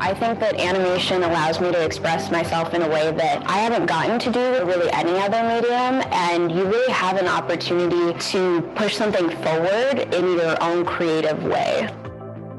I think that animation allows me to express myself in a way that I haven't gotten to do with really any other medium, and you really have an opportunity to push something forward in your own creative way.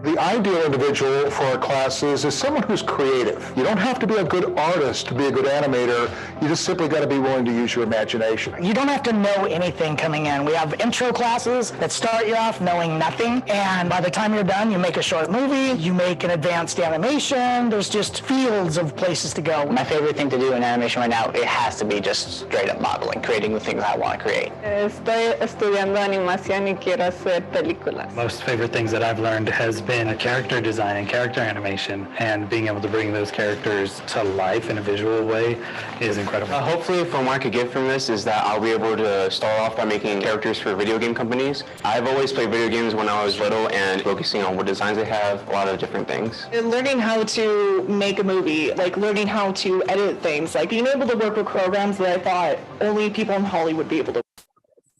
The ideal individual for our classes is someone who's creative. You don't have to be a good artist to be a good animator. You just simply got to be willing to use your imagination. You don't have to know anything coming in. We have intro classes that start you off knowing nothing, and by the time you're done, you make a short movie, you make an advanced animation. There's just fields of places to go. My favorite thing to do in animation right now, it has to be just straight up modeling, creating the things I want to create. Estoy estudiando animación y quiero hacer películas. Most favorite things that I've learned has been a character design and character animation, and being able to bring those characters to life in a visual way is incredible. Hopefully, from what I could get from this is that I'll be able to start off by making characters for video game companies. I've always played video games when I was little, and focusing on what designs they have, a lot of different things. Learning how to make a movie, like learning how to edit things, like being able to work with programs that I thought only people in Hollywood would be able to.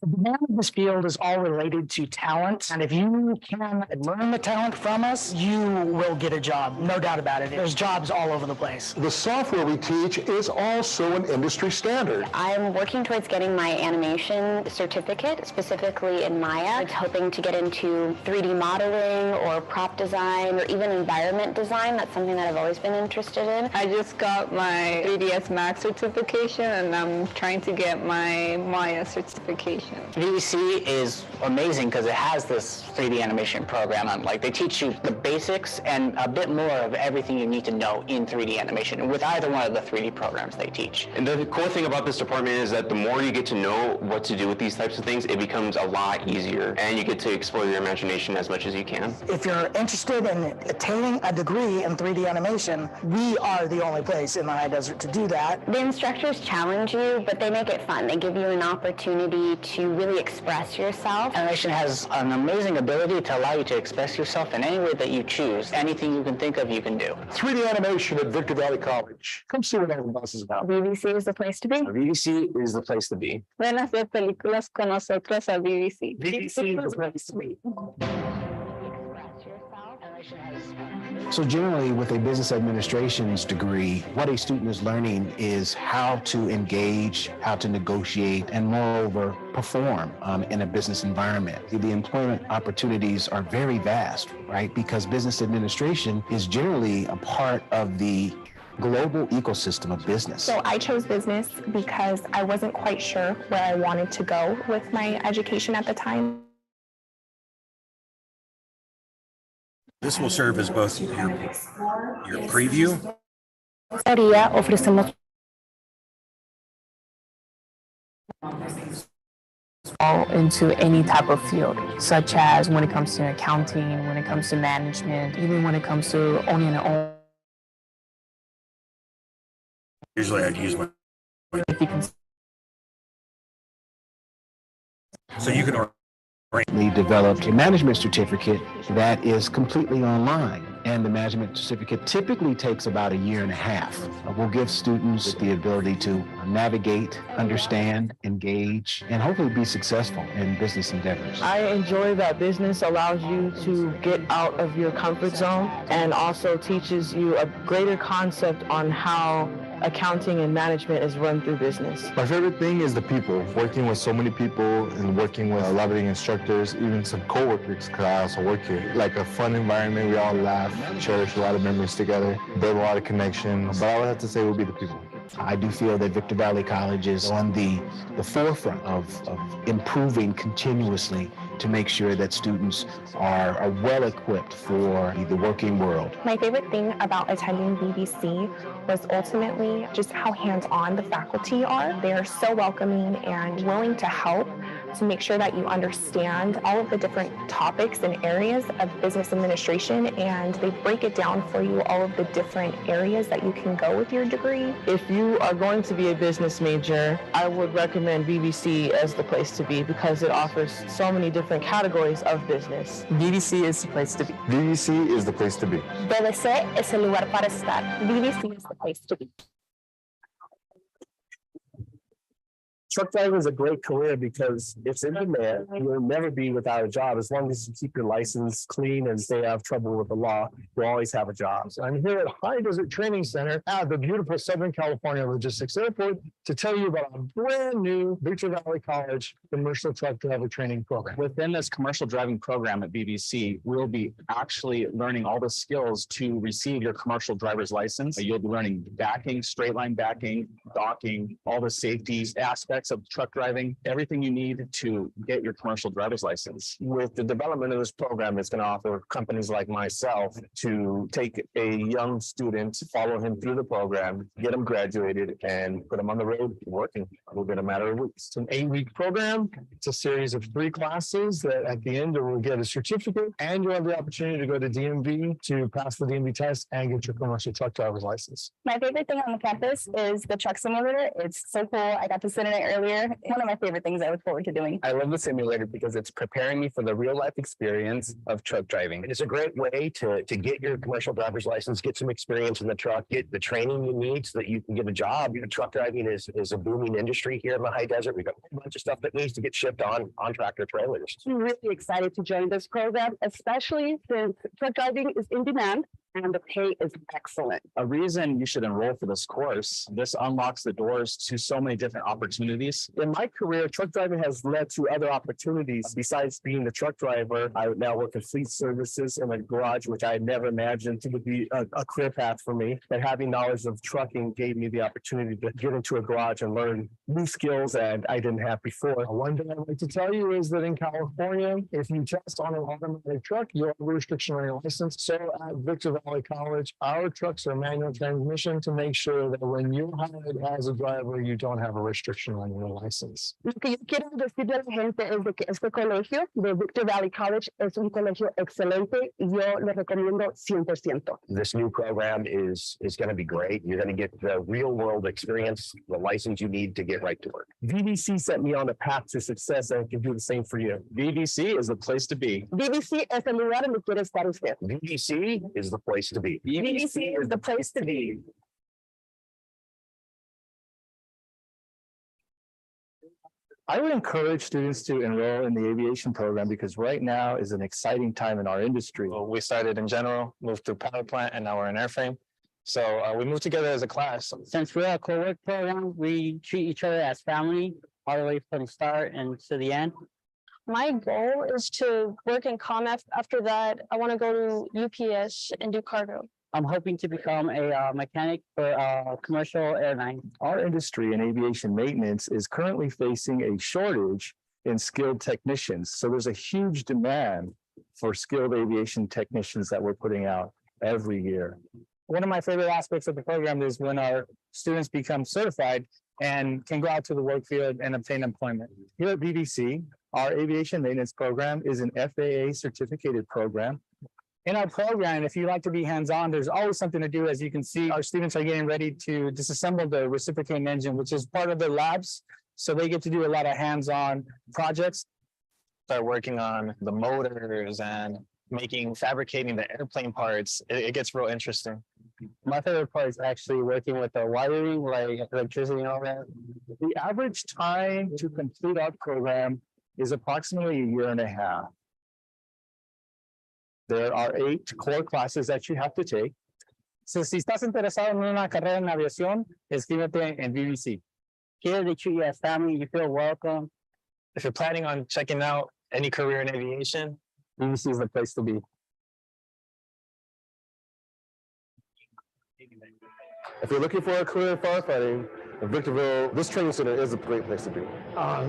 The demand of this field is all related to talent, and if you can learn the talent from us, you will get a job, no doubt about it. There's jobs all over the place. The software we teach is also an industry standard. I'm working towards getting my animation certificate, specifically in Maya. I'm hoping to get into 3D modeling or prop design or even environment design. That's something that I've always been interested in. I just got my 3ds Max certification, and I'm trying to get my Maya certification. VVC is amazing because it has this 3D animation program. Like, they teach you the basics and a bit more of everything you need to know in 3D animation with either one of the 3D programs they teach. And the cool thing about this department is that the more you get to know what to do with these types of things, it becomes a lot easier, and you get to explore your imagination as much as you can. If you're interested in attaining a degree in 3D animation, we are the only place in the high desert to do that. The instructors challenge you, but they make it fun. They give you an opportunity to really express yourself. Animation has an amazing ability to allow you to express yourself in any way that you choose. Anything you can think of, you can do. 3D animation at Victor Valley College. Come see what all the bus is about. VVC is the place to be. VVC is the place to be. Ven a hacer películas con nosotros a VVC. VVC is the place to be. So generally, with a business administration's degree, what a student is learning is how to engage, how to negotiate, and moreover, perform in a business environment. The employment opportunities are very vast, right? Because business administration is generally a part of the global ecosystem of business. So I chose business because I wasn't quite sure where I wanted to go with my education at the time. This will serve as both your preview. Ofrecemos all into any type of field, such as when it comes to accounting, when it comes to management, even when it comes to owning an own. Usually I'd use my. So you can. We developed a management certificate that is completely online, and the management certificate typically takes about 1.5 years. We'll give students the ability to navigate, understand, engage, and hopefully be successful in business endeavors. I enjoy that business allows you to get out of your comfort zone and also teaches you a greater concept on how accounting and management is run through business. My favorite thing is the people, working with so many people and working with a lot of the instructors, even some coworkers, because I also work here. Like a fun environment, we all laugh, cherish a lot of memories together, build a lot of connections, but I would have to say would be the people. I do feel that Victor Valley College is on the forefront of improving continuously to make sure that students are well equipped for the working world. My favorite thing about attending VVC was ultimately just how hands-on the faculty are. They are so welcoming and willing to help to make sure that you understand all of the different topics and areas of business administration, and they break it down for you, all of the different areas that you can go with your degree. If you are going to be a business major, I would recommend VVC as the place to be because it offers so many different categories of business. VVC is the place to be. VVC is the place to be. VVC es el lugar para estar. VVC is the place to be. Truck driving is a great career because it's in demand. You'll never be without a job as long as you keep your license clean and stay out of trouble with the law. You'll always have a job. So I'm here at High Desert Training Center at the beautiful Southern California Logistics Airport to tell you about a brand new Victor Valley College commercial truck driver training program. Within this commercial driving program at BBC, we'll be actually learning all the skills to receive your commercial driver's license. You'll be learning backing, straight line backing, docking, all the safety aspects of truck driving, everything you need to get your commercial driver's license. With the development of this program, it's going to offer companies like myself to take a young student, follow him through the program, get him graduated, and put him on the road working within a matter of weeks. It's an 8-week program. It's a series of 3 classes that at the end you will get a certificate, and you'll have the opportunity to go to DMV to pass the DMV test and get your commercial truck driver's license. My favorite thing on the campus is the truck simulator. It's so cool. I got to sit in it earlier. One of my favorite things I look forward to doing. I love the simulator because it's preparing me for the real life experience of truck driving. It's a great way to get your commercial driver's license, get some experience in the truck, get the training you need so that you can get a job. Truck driving is a booming industry here in the high desert. We've got a bunch of stuff that needs to get shipped on tractor trailers. I'm really excited to join this program, especially since truck driving is in demand and the pay is excellent. A reason you should enroll for this course, this unlocks the doors to so many different opportunities. In my career, truck driving has led to other opportunities. Besides being the truck driver, I now work in fleet services in a garage, which I had never imagined would be a career path for me. But having knowledge of trucking gave me the opportunity to get into a garage and learn new skills that I didn't have before. One thing I'd like to tell you is that in California, if you test on an automatic truck, you'll have a restriction on your license. So at Victor Valley College, our trucks are manual transmission to make sure that when you're hired as a driver, you don't have a restriction on your license. Lo que yo quiero decirle a la gente es de que este colegio de Victor Valley College es un colegio excelente y yo lo recomiendo 100%. This new program is going to be great. You're going to get the real world experience, the license you need to get right to work. VBC set me on a path to success and can do the same for you. BBC is the place to be. BBC es el lugar donde quiere estar usted. VBC is the place to be. BBC is the place to be. I would encourage students to enroll in the aviation program because right now is an exciting time in our industry. Well, we started in general, moved through power plant, and now we're in airframe. So we moved together as a class. Since we're a co-work program, we treat each other as family all the way from the start and to the end. My goal is to work in comm. After that, I want to go to UPS and do cargo. I'm hoping to become a mechanic for a commercial airline. Our industry in aviation maintenance is currently facing a shortage in skilled technicians. So there's a huge demand for skilled aviation technicians that we're putting out every year. One of my favorite aspects of the program is when our students become certified and can go out to the work field and obtain employment. Here at BBC, our aviation maintenance program is an FAA certificated program. In our program, if you like to be hands-on, there's always something to do. As you can see, our students are getting ready to disassemble the reciprocating engine, which is part of their labs. So they get to do a lot of hands-on projects. Start working on the motors and fabricating the airplane parts. It gets real interesting. My favorite part is actually working with the wiring, like electricity and all that. The average time to complete our program is approximately 1.5 years. There are 8 core classes that you have to take. So si estás interesado en una carrera en aviación, escríbete en BBC. Here they treat you as family, you feel welcome. If you're planning on checking out any career in aviation, BBC is the place to be. If you're looking for a career in firefighting, in Victorville, this training center is a great place to be.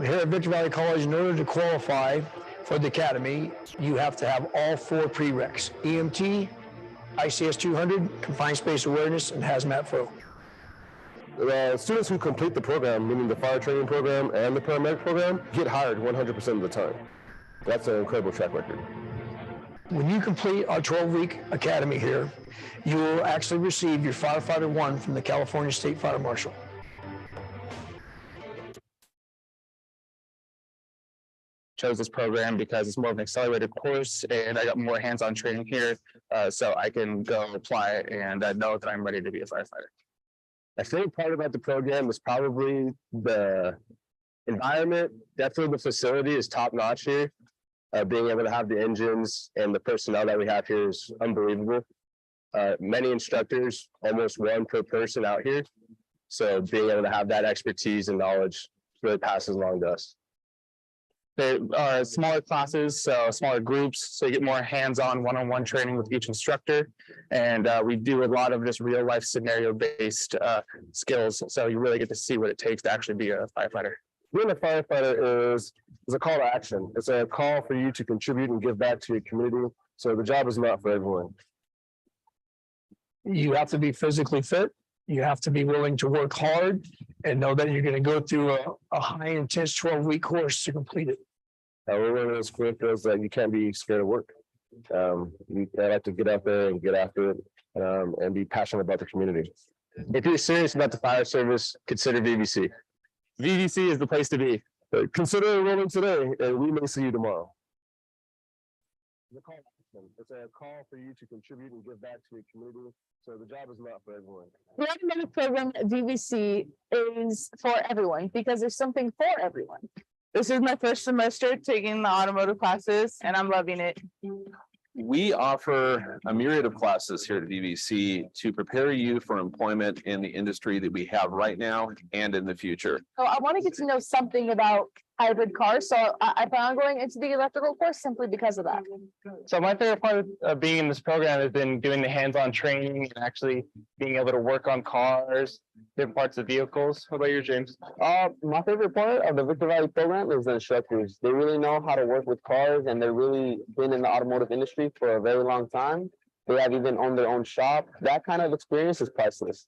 Here at Victor Valley College, in order to qualify for the academy, you have to have all 4 prereqs: EMT, ICS 200, Confined Space Awareness, and Hazmat Pro. Students who complete the program, meaning the fire training program and the paramedic program, get hired 100% of the time. That's an incredible track record. When you complete our 12-week academy here, you will actually receive your Firefighter 1 from the California State Fire Marshal. Chose this program because it's more of an accelerated course and I got more hands-on training here, so I can go apply and know that I'm ready to be a firefighter. My favorite part about the program is probably the Environment, definitely the facility is top notch here. Being able to have the engines and the personnel that we have here is unbelievable. Many instructors, almost one per person out here. So being able to have that expertise and knowledge really passes along to us. There are smaller classes, so smaller groups, so you get more hands-on one-on-one training with each instructor. And we do a lot of just real-life scenario-based skills, so you really get to see what it takes to actually be a firefighter. Being a firefighter is a call to action. It's a call for you to contribute and give back to your community. So the job is not for everyone. You have to be physically fit. You have to be willing to work hard and know that you're going to go through a high intense 12-week course to complete it. We're one of those careers that you can't be scared of work. I like to get out there and get after it and be passionate about the community. If you're serious about the fire service, consider VBC. VBC is the place to be. Consider enrolling today, and we may see you tomorrow. It's a call for you to contribute and give back to your community. So the job is not for everyone. The automotive program at VBC is for everyone because there's something for everyone. This is my first semester taking the automotive classes and I'm loving it. We offer a myriad of classes here at VBC to prepare you for employment in the industry that we have right now and in the future. So I want to get to know something about hybrid cars. So I plan on going into the electrical course simply because of that. So my favorite part of being in this program has been doing the hands-on training and actually being able to work on cars, different parts of vehicles. What about you, James? My favorite part of the Victor Valley program is the instructors. They really know how to work with cars and they've really been in the automotive industry for a very long time. They have even owned their own shop. That kind of experience is priceless.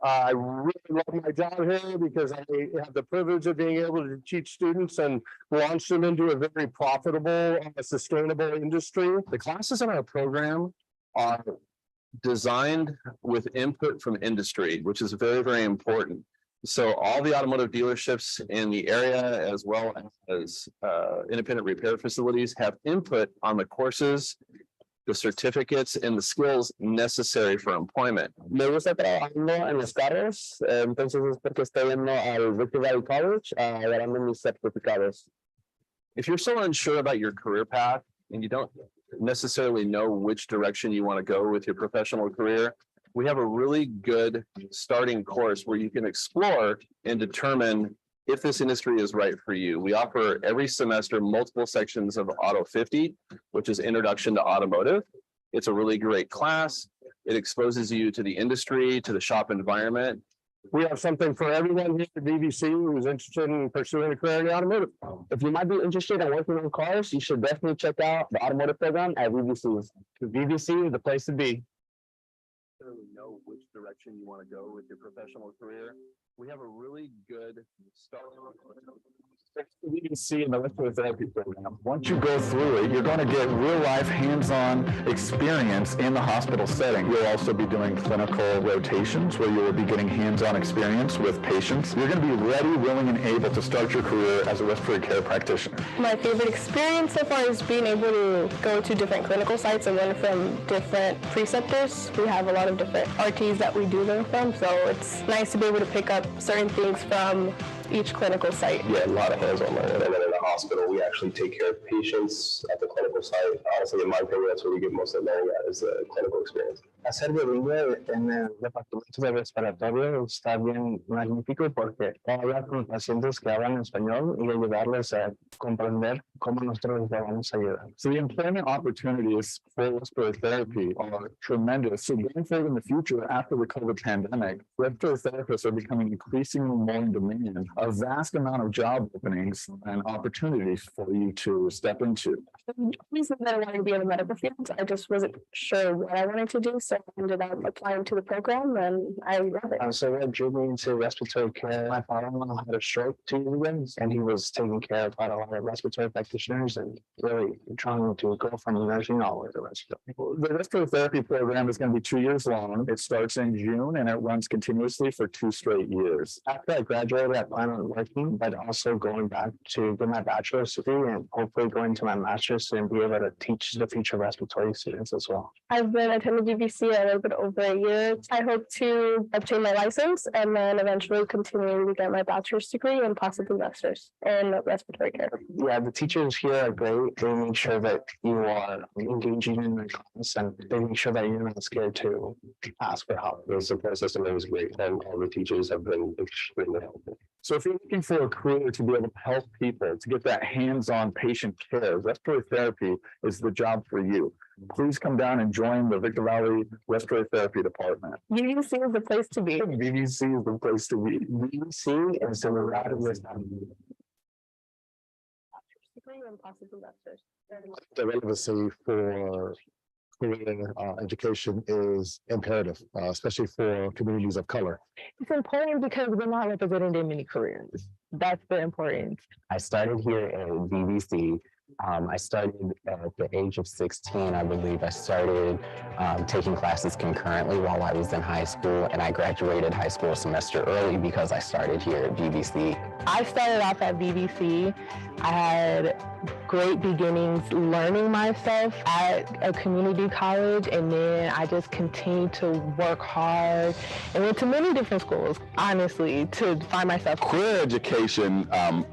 I really love my job here because I have the privilege of being able to teach students and launch them into a very profitable, sustainable industry. The classes in our program are designed with input from industry, which is very, very important. So all the automotive dealerships in the area, as well as independent repair facilities, have input on the courses, the certificates, and the skills necessary for employment. Me gusta trabajando en los carros, entonces es porque estoy yendo al Victor Valley College, agarrando mis certificados. If you're still unsure about your career path and you don't necessarily know which direction you want to go with your professional career, we have a really good starting course where you can explore and determine if this industry is right for you. We offer every semester multiple sections of Auto 50, which is Introduction to Automotive. It's a really great class. It exposes you to the industry, to the shop environment. We have something for everyone here at VBC who's interested in pursuing a career in the automotive. If you might be interested in working on cars, you should definitely check out the automotive program at VBC. VBC is the place to be. Know which direction you want to go with your professional career. We have a really good start. We can see in the electrotherapy program. Once you go through it, you're going to get real life hands-on experience in the hospital setting. You'll also be doing clinical rotations where you will be getting hands-on experience with patients. You're going to be ready, willing, and able to start your career as a respiratory care practitioner. My favorite experience so far is being able to go to different clinical sites and learn from different preceptors. We have a lot of different RTs that we do learn from, so it's nice to be able to pick up certain things from each clinical site. Yeah, a lot of hands-on learning. And then in the hospital, we actually take care of patients at the clinical site. Honestly, in my opinion, that's where we get most of the learning at, is the clinical experience. Hacer bilingüe en el departamento de respiratorio está bien magnífico porque puedo hablar con pacientes que hablan español y ayudarles a comprender cómo nosotros les vamos a ayudar. So the employment opportunities for respiratory therapy are tremendous. So going forward in the future, after the COVID pandemic, respiratory therapists are becoming increasingly more in demand. A vast amount of job openings and opportunities for you to step into. The reason that I wanted to be in the medical field, I just wasn't sure what I wanted to do, so I ended up applying to the program, and I love it. So what drew me into respiratory care, my father-in-law had a stroke 2 years ago, and he was taking care of a lot of respiratory practitioners and really trying to go from nursing all the way to respiratory. The respiratory therapy program is going to be 2 years long. It starts in June and it runs continuously for 2 straight years. After I graduated, I plan on working, but also going back to get my bachelor's degree and hopefully going to my master's and be able to teach the future respiratory students as well. I've been attending BBC a little bit over a year. I hope to obtain my license and then eventually continue to get my bachelor's degree and possibly master's in respiratory care. Yeah, the teachers here are great. They make sure that you are engaging in the class and they make sure that you're not scared to ask for help. The support system is great and all the teachers have been extremely helpful. So if you're looking for a career to be able to help people, to get that hands-on patient care, respiratory therapy is the job for you. Please come down and join the Victor Valley Respiratory Therapy Department. BBC is the place to be. BBC is the place to be. BBC is the radicalist. And possibly master's. The relevancy for career education is imperative, especially for communities of color. It's important because we're not represented in many careers. That's the importance. I started here at BBC. I started at the age of 16, I believe. I started taking classes concurrently while I was in high school, and I graduated high school a semester early because I started here at BBC. I started off at BBC. I had great beginnings learning myself at a community college, and then I just continued to work hard and went to many different schools, honestly, to find myself. Career education,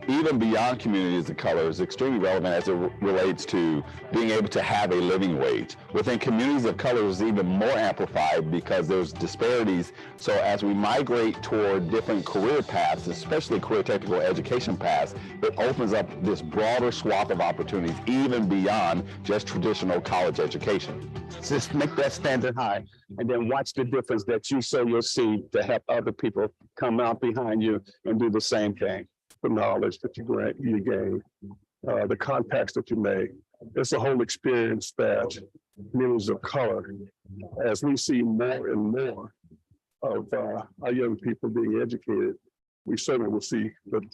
even beyond communities of color, is extremely relevant as it relates to being able to have a living wage. Within communities of color, it's even more amplified because there's disparities. So as we migrate toward different career paths, especially career technical education paths, it opens up this broader swath of opportunities, even beyond just traditional college education. Just make that standard high and then watch the difference that you sow your seed to help other people come out behind you and do the same thing. The knowledge that you gain, the contacts that you make. It's a whole experience that communities of color, as we see more and more of our young people being educated, we certainly will see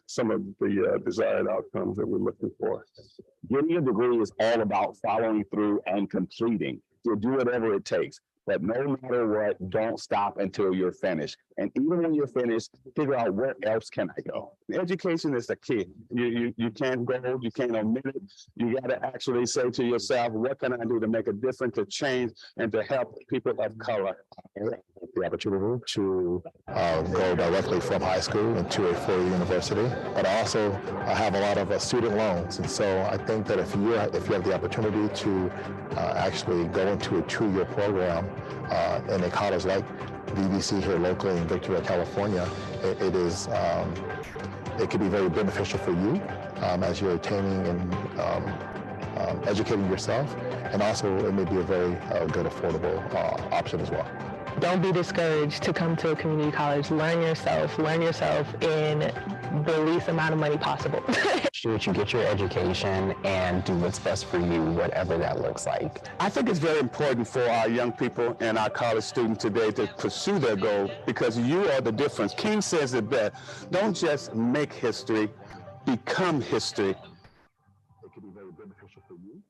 some of the desired outcomes that we're looking for. Getting a degree is all about following through and completing. So do whatever it takes. But no matter what, don't stop until you're finished. And even when you're finished, figure out where else can I go. Education is the key. You can't go, you can't omit it. You got to actually say to yourself, what can I do to make a difference, to change, and to help people of color? The opportunity to go directly from high school into a four-year university, but I also have a lot of student loans, and so I think that if you have the opportunity to actually go into a 2-year program in a college like BBC here locally in Victoria, California, it could be very beneficial for you as you're attaining and educating yourself, and also it may be a very good affordable option as well. Don't be discouraged to come to a community college. Learn yourself in the least amount of money possible. Sure that you get your education and do what's best for you, whatever that looks like. I think it's very important for our young people and our college students today to pursue their goal, because you are the difference. King says it best. Don't just make history, become history. It could be very beneficial for you.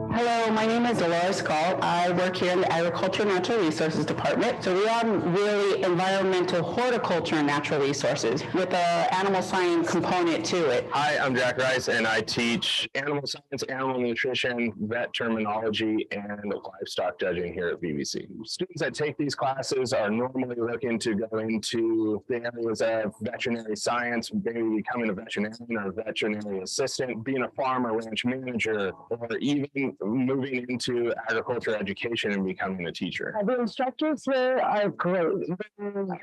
Hello, my name is Dolores Gall. I work here in the Agriculture and Natural Resources Department. So we are really environmental horticulture and natural resources with an animal science component to it. Hi, I'm Jack Rice, and I teach animal science, animal nutrition, vet terminology, and livestock judging here at BBC. Students that take these classes are normally looking to go into the areas of veterinary science, maybe becoming a veterinarian or a veterinary assistant, being a farmer, ranch manager, or even moving into agriculture education and becoming a teacher. The instructors here are great. Not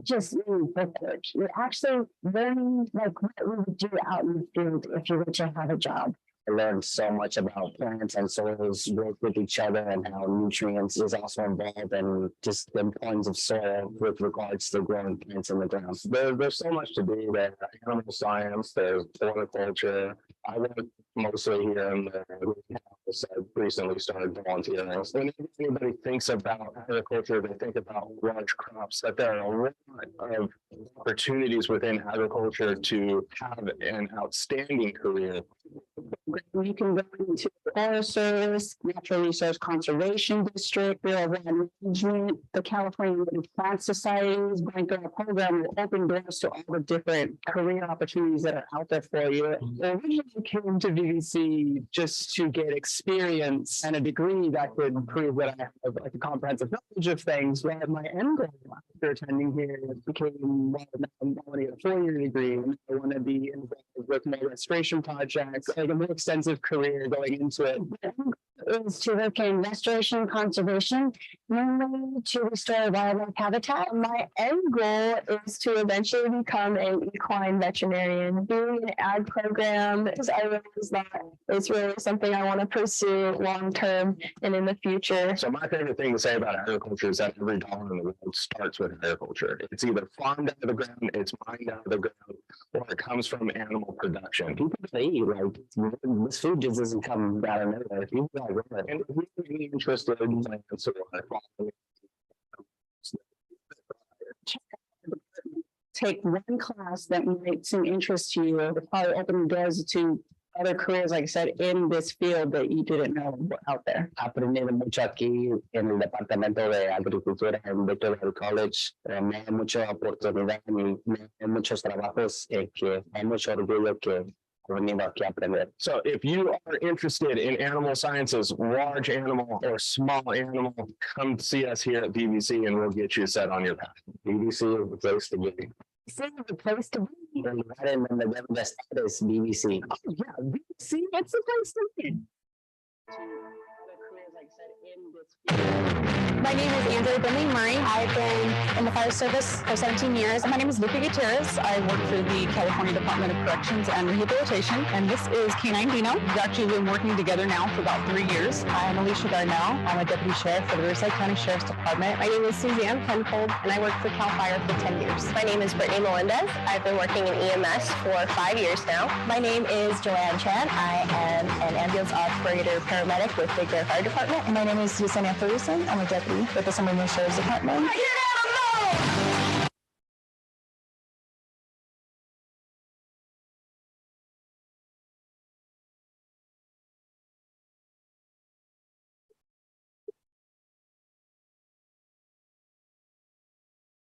just research. You're actually learning like what we would do out in the field if you were to have a job. I learned so much about plants and soils work with each other and how nutrients is also involved, and just the importance of soil with regards to growing plants in the ground. There's so much to do there. Animal science, there's horticulture. I want mostly here in the house. I recently started volunteering. When anybody thinks about agriculture, they think about large crops, but there are a lot of opportunities within agriculture to have an outstanding career. You can go into the Forest Service, Natural Resource Conservation District, Bureau of Land Management, the California Native Plant Society's going through a program will open doors to all the different career opportunities that are out there for you. I originally came to VVC just to get experience and a degree that could prove that I have like a comprehensive knowledge of things. But my end goal after attending here became I want to get a 4-year degree. I want to be involved with more restoration projects, like a more extensive career going into it. Is to work in restoration and conservation, mainly to restore wildlife habitat. My end goal is to eventually become an equine veterinarian. Doing an ag program, because I realize that it's really something I want to pursue long term and in the future. So my favorite thing to say about agriculture is that every dollar in the world starts with agriculture. It's either farmed out of the ground, it's mined out of the ground, or it comes from animal production. People say, like, this food just doesn't come out of nowhere. People are really, and if you're really interested in plants or take one class that might seem interest to you, it'll probably open doors to other careers, like I said, in this field that you didn't know were out there. Aprendido mucho aquí en el departamento de agricultura en Victoria College. Me da mucha oportunidad y me da muchos trabajos que hay mucho orgullo que he venido aquí a aprender. So if you are interested in animal sciences, large animal or small animal, come see us here at BBC and we'll get you set on your path. BBC is the place to be. This is the place to be. El lugar en donde deben de estar es BBC. Oh, yeah, BBC, it's the place to be. My name is Andrea Bentley Murray. I've been in the fire service for 17 years. My name is Lupe Gutierrez. I work for the California Department of Corrections and Rehabilitation, and this is K9 Dino. We've actually been working together now for about 3 years. I'm Alicia Darnell. I'm a deputy sheriff for the Riverside County Sheriff's Department. My name is Suzanne Penfold, and I work for CAL FIRE for 10 years. My name is Brittany Melendez. I've been working in EMS for 5 years now. My name is Joanne Chan. I am an ambulance operator paramedic with Big Bear Fire Department. And my name is Yesenia Ferguson. I'm a deputy with the Summerlin Sheriff's Department.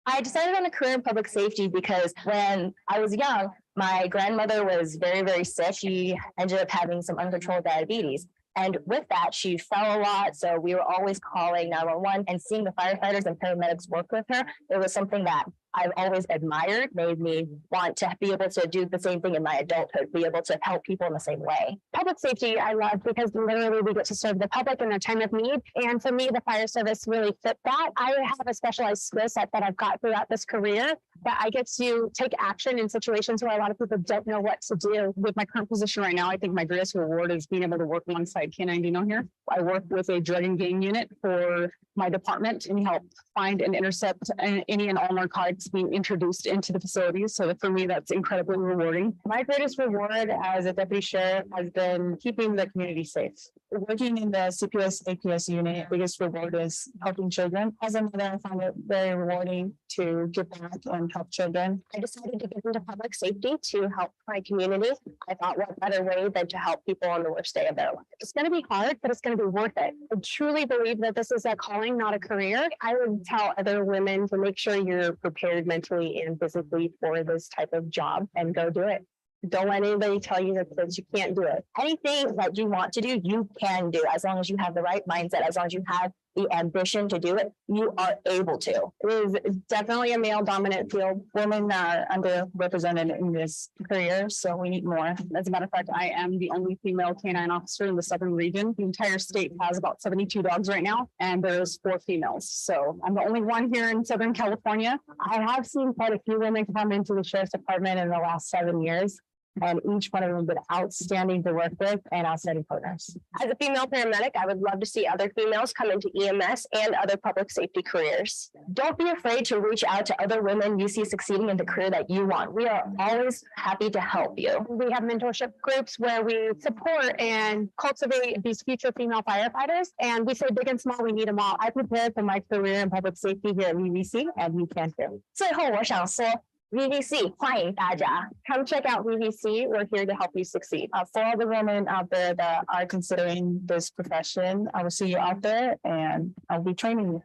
I decided on a career in public safety because when I was young, my grandmother was very, very sick. She ended up having some uncontrolled diabetes. And with that, she fell a lot. So we were always calling 911 and seeing the firefighters and paramedics work with her. It was something that I've always admired, made me want to be able to do the same thing in my adulthood, be able to help people in the same way. Public safety, I love because literally we get to serve the public in their time of need. And for me, the fire service really fit that. I have a specialized skill set that I've got throughout this career that I get to take action in situations where a lot of people don't know what to do. With my current position right now, I think my greatest reward is being able to work alongside K9 Dino here. I work with a drug and gang unit for my department and help find and intercept any and all narcotics being introduced into the facilities. So for me, that's incredibly rewarding. My greatest reward as a deputy sheriff has been keeping the community safe. Working in the CPS APS unit, biggest reward is helping children. As a mother, I find it very rewarding to give back and help children. I decided to get into public safety to help my community. I thought what better way than to help people on the worst day of their life. It's going to be hard, but it's going to be worth it. I truly believe that this is a calling, not a career. I would tell other women to make sure you're prepared mentally and physically for this type of job and go do it. Don't let anybody tell you that you can't do it. Anything that you want to do, you can do as long as you have the right mindset, as long as you have the ambition to do it, you are able to. It is definitely a male dominant field. Women are underrepresented in this career, so we need more. As a matter of fact, I am the only female canine officer in the southern region. The entire state has about 72 dogs right now, and there's 4 females. So I'm the only one here in Southern California. I have seen quite a few women come into the sheriff's department in the last 7 years. and each one of them have been outstanding to work with and outstanding partners. As a female paramedic, I would love to see other females come into EMS and other public safety careers. Don't be afraid to reach out to other women you see succeeding in the career that you want. We are always happy to help you. We have mentorship groups where we support and cultivate these future female firefighters. And we say big and small, we need them all. I prepared for my career in public safety here at VVC, and you can too. 最后我想说 VVC 欢迎大家 Come check out VVC. We're here to help you succeed. For all the women out there that are considering this profession, I will see you out there and I'll be training you.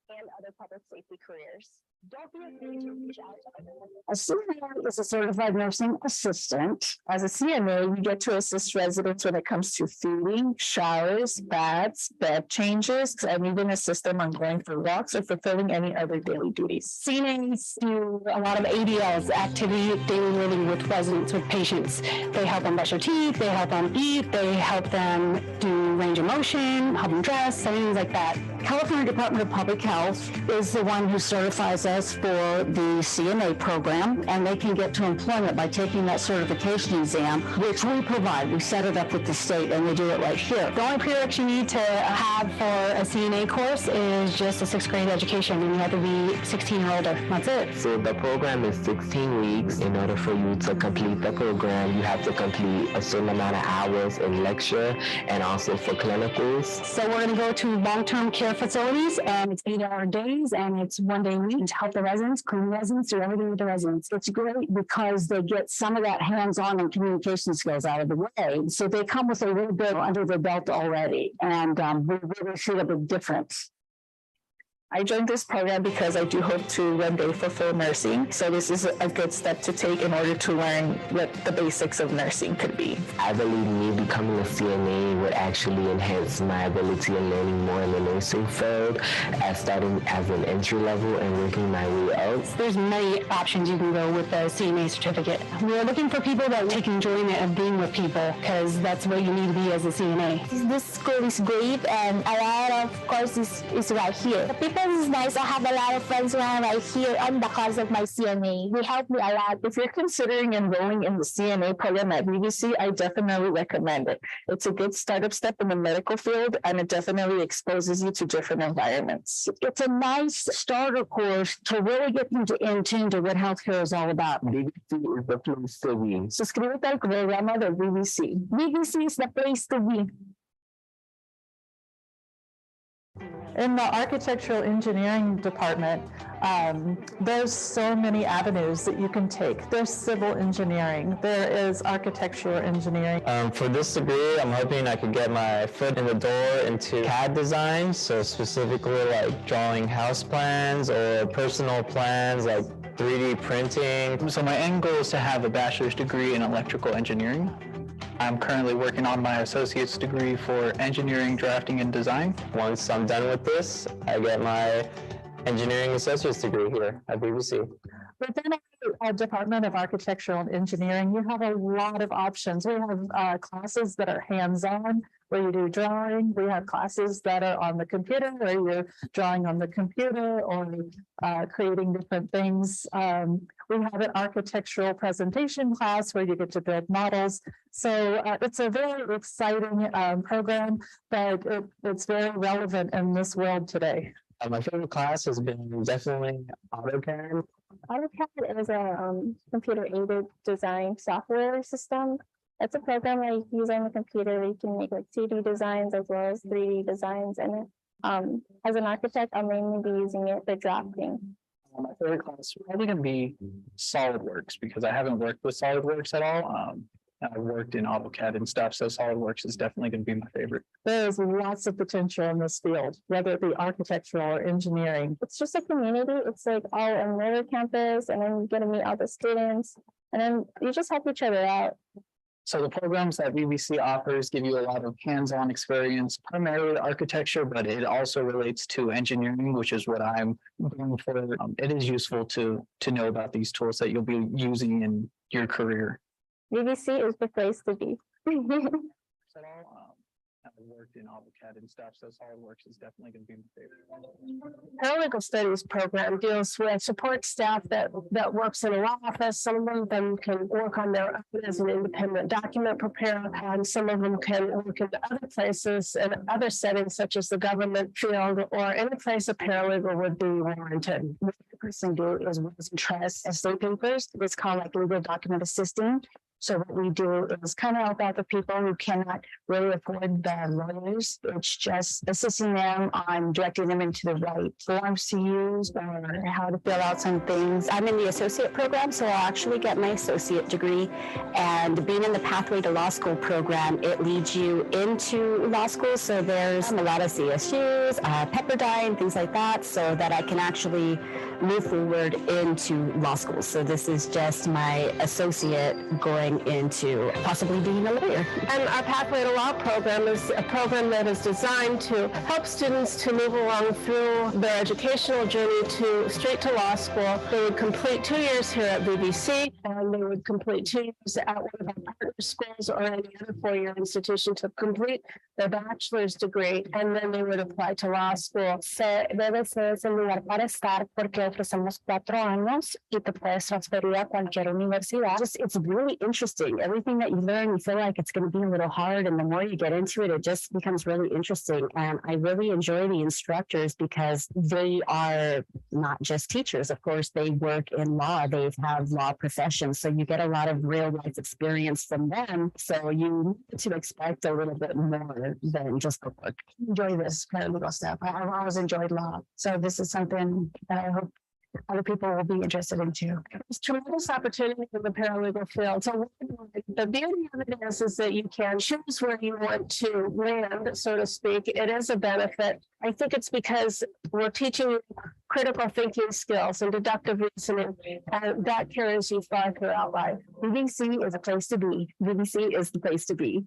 And other public safety careers. Don't be afraid to reach out to other women. A CNA is a certified nursing assistant. As a CNA, you get to assist residents when it comes to feeding, showers, baths, bed changes, and even assist them on going for walks or fulfilling any other daily duties. CNAs do a lot of ADLs, activity daily living with residents, with patients. They help them brush their teeth, they help them eat, they help them do range of motion, help them dress, things like that. California Department of Public Health is the one who certifies us for the CNA program, and they can get to employment by taking that certification exam, which we provide. We set it up with the state, and we do it right here. The only prerequisite you need to have for a CNA course is just a 6th grade education, and you have to be 16 or older. That's it. So the program is 16 weeks. In order for you to complete the program, you have to complete a certain amount of hours in lecture and also for clinicals. So we're going to go to long-term care facilities, and it's 8-hour days, and it's 1 day a week to help the residents, clean residents, do everything with the residents. It's great because they get some of that hands-on and communication skills out of the way. So they come with a little bit under their belt already, and we really see a big difference. I joined this program because I do hope to one day fulfill nursing. So this is a good step to take in order to learn what the basics of nursing could be. I believe me becoming a CNA would actually enhance my ability in learning more in the nursing field, as starting as an entry level and working my way up. There's many options you can go with the CNA certificate. We're looking for people that take enjoyment of being with people, because that's where you need to be as a CNA. This school is great, and a lot of courses is right here. The people is nice. I have a lot of friends around right here on the cause of my CNA. They help me a lot. If you're considering enrolling in the CNA program at VVC, I definitely recommend it. It's a good startup step in the medical field, and it definitely exposes you to different environments. It's a nice starter course to really get them in tune to what healthcare is all about. VVC is the place to be. Suscríbete al programa de VVC. VVC is the place to be. In the architectural engineering department, there's so many avenues that you can take. There's civil engineering, there is architectural engineering. For this degree, I'm hoping I could get my foot in the door into CAD design, so specifically like drawing house plans or personal plans, like 3D printing. So my end goal is to have a bachelor's degree in electrical engineering. I'm currently working on my associate's degree for engineering, drafting, and design. Once I'm done with this, I get my engineering associate's degree here at BBC. Within a Department of Architectural and Engineering, you have a lot of options. We have classes that are hands-on, where you do drawing. We have classes that are on the computer, where you're drawing on the computer or creating different things. We have an architectural presentation class where you get to build models. So it's a very exciting program, but it's very relevant in this world today. My favorite class has been definitely AutoCAD. AutoCAD is a computer-aided design software system. It's a program that you use on the computer. You can make like 2D designs as well as 3D designs. And as an architect, I'll mainly be using it for drafting. My favorite class is probably going to be SolidWorks, because I haven't worked with SolidWorks at all. I've worked in AutoCAD and stuff, so SolidWorks is definitely going to be my favorite. There's lots of potential in this field, whether it be architectural or engineering. It's just a community. It's like all in River campus, and then you get to meet all the students, and then you just help each other out. So the programs that VVC offers give you a lot of hands-on experience, primarily architecture, but it also relates to engineering, which is what I'm going for. It is useful to know about these tools that you'll be using in your career. VVC is the place to be. I'm worked in AutoCAD and stuff, so SolidWorks is definitely going to be my favorite. Paralegal studies program deals with support staff that works in a law office. Some of them can work on their own as an independent document preparer, and some of them can work in other places and other settings such as the government field or any place a paralegal would be warranted. What the person do is wills and trusts estate papers. It's called like legal document assisting. So what we do is kind of help out the people who cannot really afford the lawyers. It's just assisting them on directing them into the right forms to use or how to fill out some things. I'm in the associate program, so I'll actually get my associate degree. And being in the Pathway to Law School program, it leads you into law school. So there's a lot of CSUs, Pepperdine, things like that, so that I can actually move forward into law school. So this is just my associate going into possibly being a lawyer. And our Pathway to Law program is a program that is designed to help students to move along through their educational journey to straight to law school. They would complete 2 years here at BBC, and they would complete 2 years at one of our partner schools or any other four-year institution to complete their bachelor's degree, and then they would apply to law school. Se debe ser ese lugar para estar porque ofrecemos 4 años y te puedes transferir a cualquier universidad. It's really interesting. Everything that you learn, you feel like it's going to be a little hard, and the more you get into it, it just becomes really interesting. And I really enjoy the instructors because they are not just teachers. Of course, they work in law. They have law professions, so you get a lot of real life experience from them. So you need to expect a little bit more than just the work. Enjoy this paralegal stuff. I've always enjoyed law, so this is something that I hope other people will be interested in too. There's tremendous opportunity in the paralegal field. So the beauty of it is that you can choose where you want to land, so to speak. It is a benefit. I think it's because we're teaching you critical thinking skills and deductive reasoning, and that carries you far throughout life. BBC is a place to be. BBC is the place to be.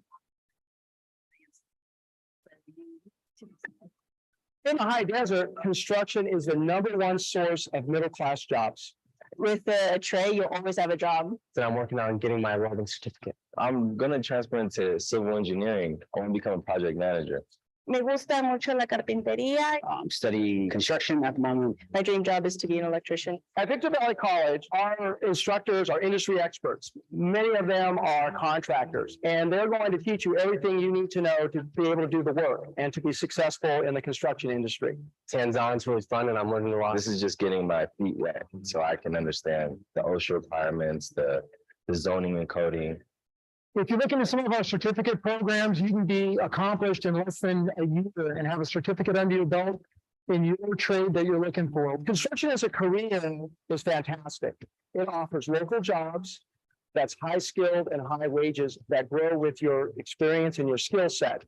In the high desert, construction is the #1 source of middle-class jobs. With a trade, you'll always have a job. So I'm working on getting my welding certificate. I'm going to transfer into civil engineering. I want to become a project manager. Me gusta mucho la carpintería. I'm studying construction at the moment. My dream job is to be an electrician. At Victor Valley College, our instructors are industry experts. Many of them are contractors, and they're going to teach you everything you need to know to be able to do the work and to be successful in the construction industry. It's hands-on, it's really fun, and I'm learning a lot. This is just getting my feet wet so I can understand the OSHA requirements, the zoning and coding. If you look into some of our certificate programs, you can be accomplished in less than a year and have a certificate under your belt in your trade that you're looking for. Construction as a career is fantastic. It offers local jobs that's high skilled and high wages that grow with your experience and your skill set.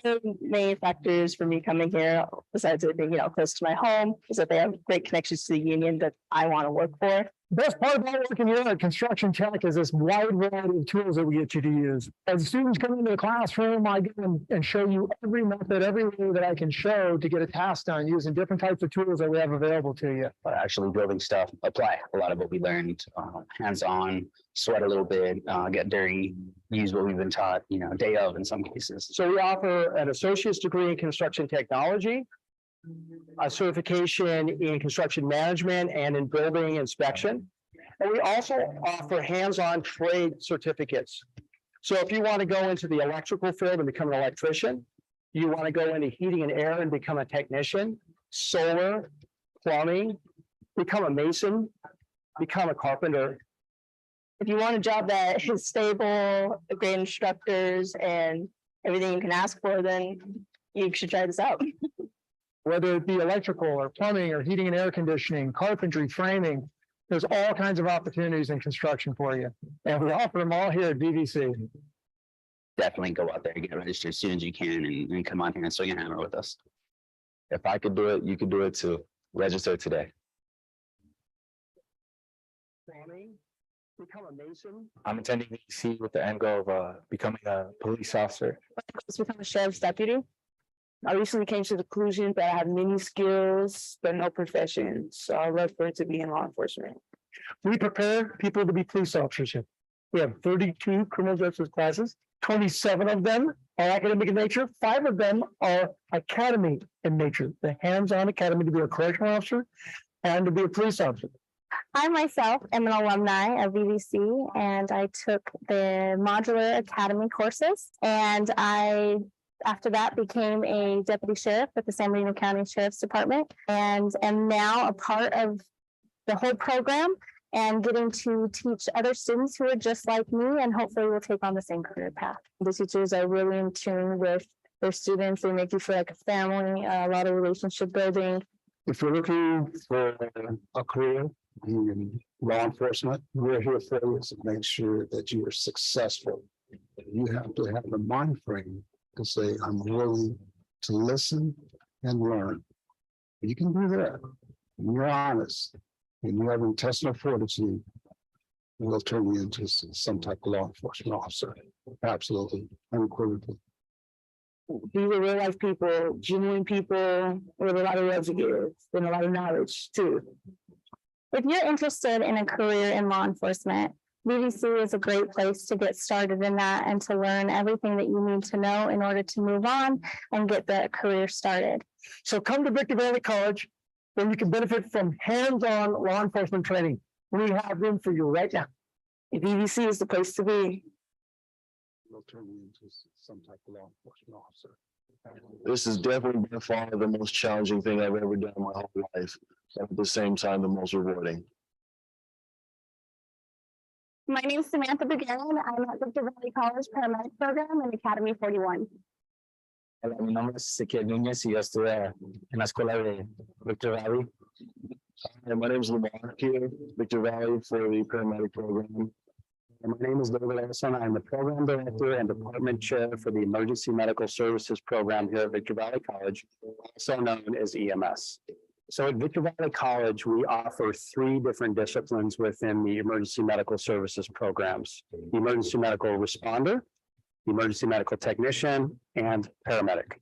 The main factors for me coming here, besides it being, close to my home, is that they have great connections to the union that I want to work for. The best part about working here at Construction Tech is this wide variety of tools that we get you to use. As students come into the classroom, I go and show you every method, every way that I can show to get a task done using different types of tools that we have available to you. Actually building stuff, apply a lot of what we learned hands-on, sweat a little bit, get dirty, use what we've been taught, day of in some cases. So we offer an associate's degree in construction technology, a certification in construction management and in building inspection. And we also offer hands-on trade certificates. So if you want to go into the electrical field and become an electrician, you want to go into heating and air and become a technician, solar, plumbing, become a mason, become a carpenter. If you want a job that is stable, great instructors, and everything you can ask for, then you should try this out. Whether it be electrical or plumbing or heating and air conditioning, carpentry, framing, there's all kinds of opportunities in construction for you. And we offer them all here at BBC. Definitely go out there and get registered as soon as you can and come on here and swing a hammer with us. If I could do it, you could do it too. Register today. Become a mason. I'm attending BBC with the end goal of becoming a police officer. Let's become a sheriff's deputy. I recently came to the conclusion that I have many skills, but no profession. So I love for it to be in law enforcement. We prepare people to be police officers here. We have 32 criminal justice classes, 27 of them are academic in nature. 5 of them are academy in nature, the hands-on academy to be a correctional officer and to be a police officer. I myself am an alumni of VVC, and I took the modular academy courses, and I after that became a deputy sheriff with the San Bernardino County Sheriff's Department, and am now a part of the whole program and getting to teach other students who are just like me, and hopefully will take on the same career path. The teachers are really in tune with their students. They make you feel like a family, a lot of relationship building. If you're looking for a career in law enforcement, we're here for you to make sure that you are successful. You have to have the mind frame to say, I'm willing to listen and learn. You can do that. When you're honest and you have intestinal fortitude, we'll turn you into some type of law enforcement officer. Absolutely, unequivocally. These are real life people, genuine people with a lot of love to give and a lot of knowledge too. If you're interested in a career in law enforcement, VVC is a great place to get started in that and to learn everything that you need to know in order to move on and get the career started. So come to Victor Valley College where you can benefit from hands-on law enforcement training. We have room for you right now. VVC is the place to be. We'll turn you into some type of law enforcement officer. This is definitely by far the most challenging thing I've ever done in my whole life, but at the same time, the most rewarding. My name is Samantha Buchanan. I'm at Victor Valley College Paramedic Program in Academy 41. Hola, mi nombre es Ezequiel Núñez y yo estuve en la escuela de Victor Valley. My name is Lamar here, Victor Valley for the paramedic program. And my name is David Olson. I'm the program director and department chair for the Emergency Medical Services program here at Victor Valley College, also known as EMS. So at Victor Valley College, we offer 3 different disciplines within the Emergency Medical Services programs: the Emergency Medical Responder, the Emergency Medical Technician, and Paramedic.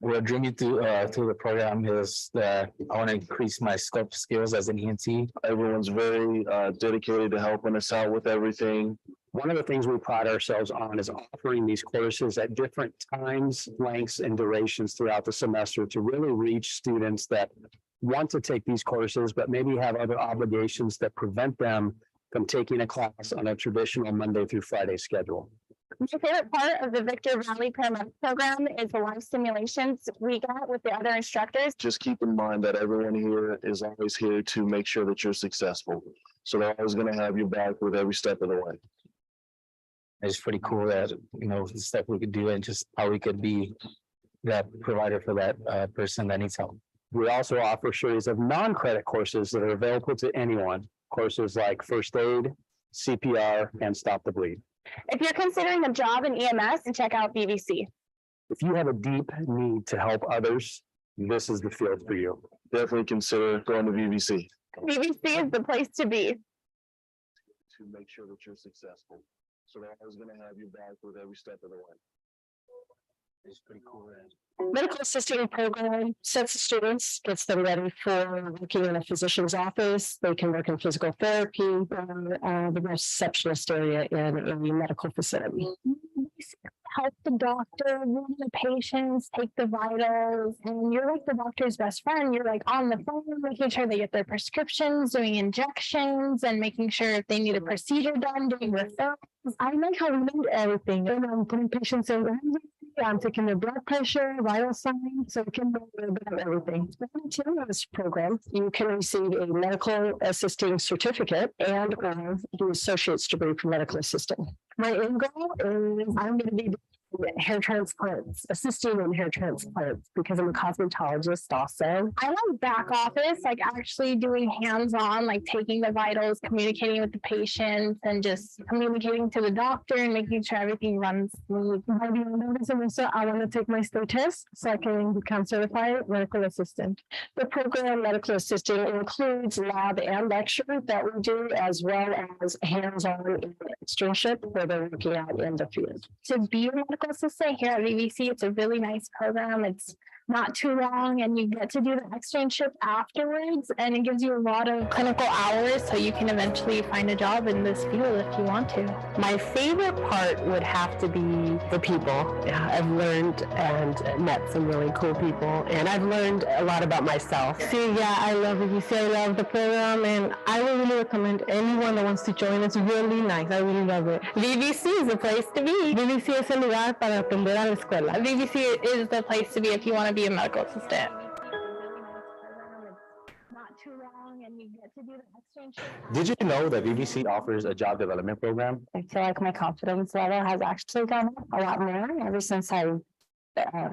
What drew me through the program is that I want to increase my scope skills as an EMT. Everyone's very dedicated to helping us out with everything. One of the things we pride ourselves on is offering these courses at different times, lengths, and durations throughout the semester to really reach students that want to take these courses, but maybe have other obligations that prevent them from taking a class on a traditional Monday through Friday schedule. My favorite part of the Victor Valley Paramedic Program is the live simulations we got with the other instructors. Just keep in mind that everyone here is always here to make sure that you're successful. So they're always going to have your back with every step of the way. It's pretty cool that, the stuff we could do and just how we could be that provider for that person that needs help. We also offer a series of non-credit courses that are available to anyone. Courses like first aid, CPR, and stop the bleed. If you're considering a job in EMS, check out VVC. If you have a deep need to help others, this is the field for you. Definitely consider going to VVC. VVC is the place to be. To make sure that you're successful. So they're always going to have your back with every step of the way. It's pretty cool. Medical assisting program sets the students, gets them ready for working in a physician's office. They can work in physical therapy or the receptionist area in a medical facility. Help the doctor, read the patients, take the vitals, and you're like the doctor's best friend. You're like on the phone, making sure they get their prescriptions, doing injections, and making sure if they need a procedure done, doing referrals. I like how we learned everything. And I'm putting patients in. I'm taking their blood pressure, vital signs, so we can know a little bit of everything. In this program, you can receive a medical assisting certificate and or the associate's degree for medical assisting. My end goal is I'm going to be hair transplants, assisting in hair transplants because I'm a cosmetologist also. I like back office, like actually doing hands-on, like taking the vitals, communicating with the patients, and just communicating to the doctor and making sure everything runs smooth. By the end of the semester, I want to take my state test so I can become certified medical assistant. The program medical assisting includes lab and lecture that we do, as well as hands-on externship where they're working out in the field. To be a medical assistant here at VVC, it's a really nice program. It's not too long, and you get to do the externship afterwards, and it gives you a lot of clinical hours so you can eventually find a job in this field if you want to. My favorite part would have to be the people. Yeah, I've learned and met some really cool people, and I've learned a lot about myself. Yeah, I love VVC. I love the program, and I would really recommend anyone that wants to join. It's really nice. I really love it. VVC is the place to be. VVC es el lugar para aprender a la escuela. VVC is the place to be if you want to be a medical assistant. Did you know that VVC offers a job development program? I feel like my confidence level has actually gone up a lot more ever since I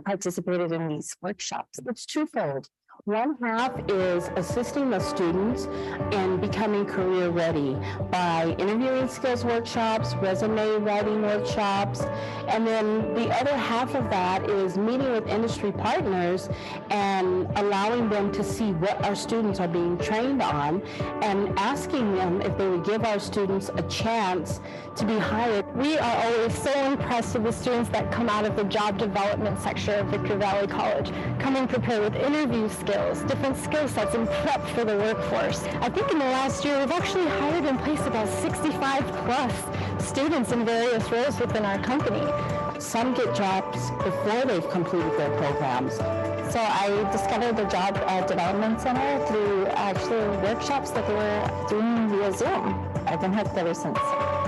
participated in these workshops. It's twofold. One half is assisting the students in becoming career ready by interviewing skills workshops, resume writing workshops, and then the other half of that is meeting with industry partners and allowing them to see what our students are being trained on and asking them if they would give our students a chance to be hired. We are always so impressed with the students that come out of the job development section of Victor Valley College, coming prepared with interview skills, different skill sets, and prep for the workforce. I think in the last year, we've actually hired and placed about 65 plus students in various roles within our company. Some get jobs before they've completed their programs. So I discovered the Job Development Center through actually workshops that they were doing via Zoom. I've been hooked ever since.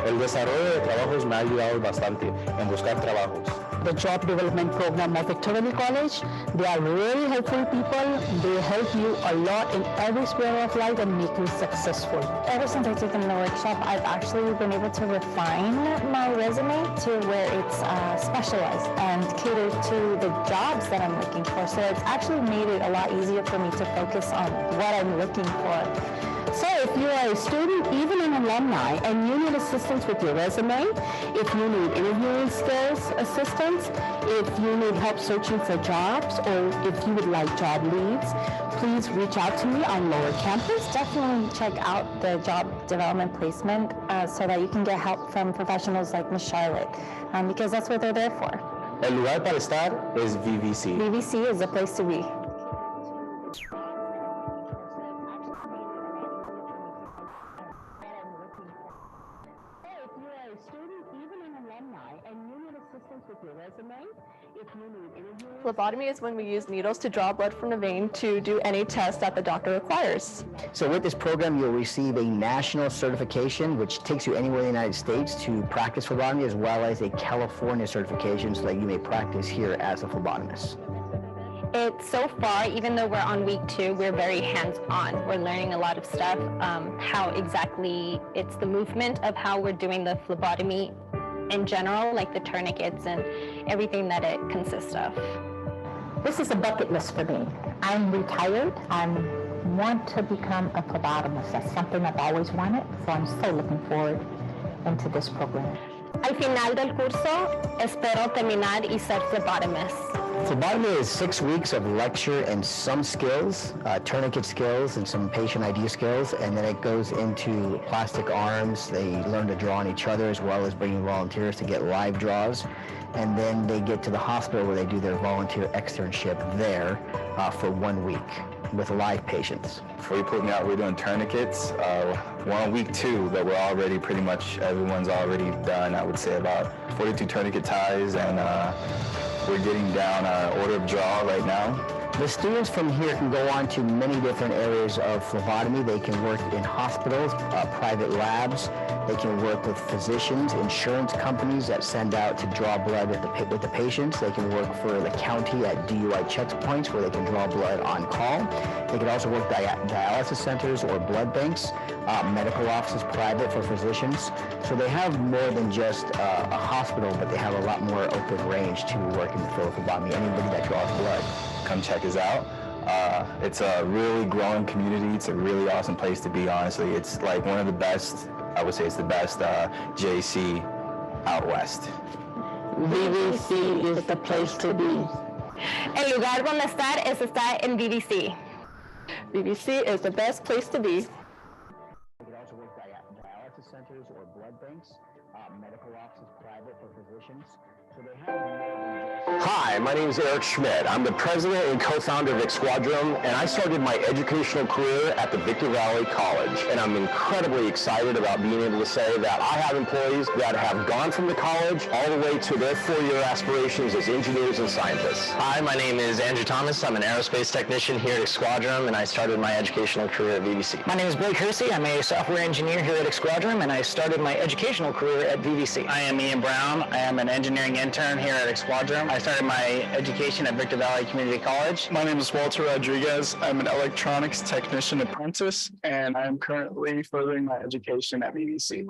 El desarrollo de trabajos me ha ayudado bastante en buscar trabajos. The Job Development Program at Victor Valley College, they are really helpful people. They help you a lot in every sphere of life and make you successful. Ever since I've taken the workshop, I've actually been able to refine my resume to where it's specialized and catered to the jobs that I'm looking for. So it's actually made it a lot easier for me to focus on what I'm looking for. So if you are a student, even an alumni, and you need assistance with your resume, if you need interviewing skills assistance, if you need help searching for jobs, or if you would like job leads, please reach out to me on Lower Campus. Definitely check out the job development placement so that you can get help from professionals like Ms. Charlotte, because that's what they're there for. El lugar para estar es VVC. VVC is the place to be. Phlebotomy is when we use needles to draw blood from the vein to do any test that the doctor requires. So with this program, you'll receive a national certification, which takes you anywhere in the United States to practice phlebotomy, as well as a California certification so that you may practice here as a phlebotomist. It's so far, even though we're on week 2, we're very hands-on. We're learning a lot of stuff, how exactly it's the movement of how we're doing the phlebotomy in general, like the tourniquets and everything that it consists of. This is a bucket list for me. I'm retired. I want to become a phlebotomist. That's something I've always wanted, so I'm so looking forward into this program. Al final del curso, espero terminar y ser phlebotomist. Phlebotomy is 6 weeks of lecture and some skills, tourniquet skills and some patient ID skills, and then it goes into plastic arms. They learn to draw on each other as well as bringing volunteers to get live draws. And then they get to the hospital where they do their volunteer externship there for 1 week with live patients. Before you put me out, we're doing tourniquets. We're on week 2, but we're already pretty much, everyone's already done. I would say about 42 tourniquet ties, and we're getting down our order of draw right now. The students from here can go on to many different areas of phlebotomy. They can work in hospitals, private labs. They can work with physicians, insurance companies that send out to draw blood with the patients. They can work for the county at DUI checkpoints where they can draw blood on call. They can also work dialysis centers or blood banks, medical offices private for physicians. So they have more than just a hospital, but they have a lot more open range to work in the field of phlebotomy. Anybody that draws blood. Come check us out. It's a really growing community. It's a really awesome place to be, honestly. It's like one of the best, I would say it's the best JC out west. VVC is the place to be. El lugar donde estar es estar en VVC. VVC is the best place to be. They can also work dialysis centers or blood banks, medical offices private for physicians, Hi, my name is Eric Schmidt. I'm the president and co-founder of Squadron, and I started my educational career at the Victor Valley College. And I'm incredibly excited about being able to say that I have employees that have gone from the college all the way to their four-year aspirations as engineers and scientists. Hi, my name is Andrew Thomas. I'm an aerospace technician here at Squadron, and I started my educational career at VVC. My name is Blake Hersey. I'm a software engineer here at Squadron, and I started my educational career at VVC. I am Ian Brown. I am an engineering intern here at Squadron. I started my education at Victor Valley Community College. My name is Walter Rodriguez. I'm an electronics technician apprentice, and I am currently furthering my education at VVC.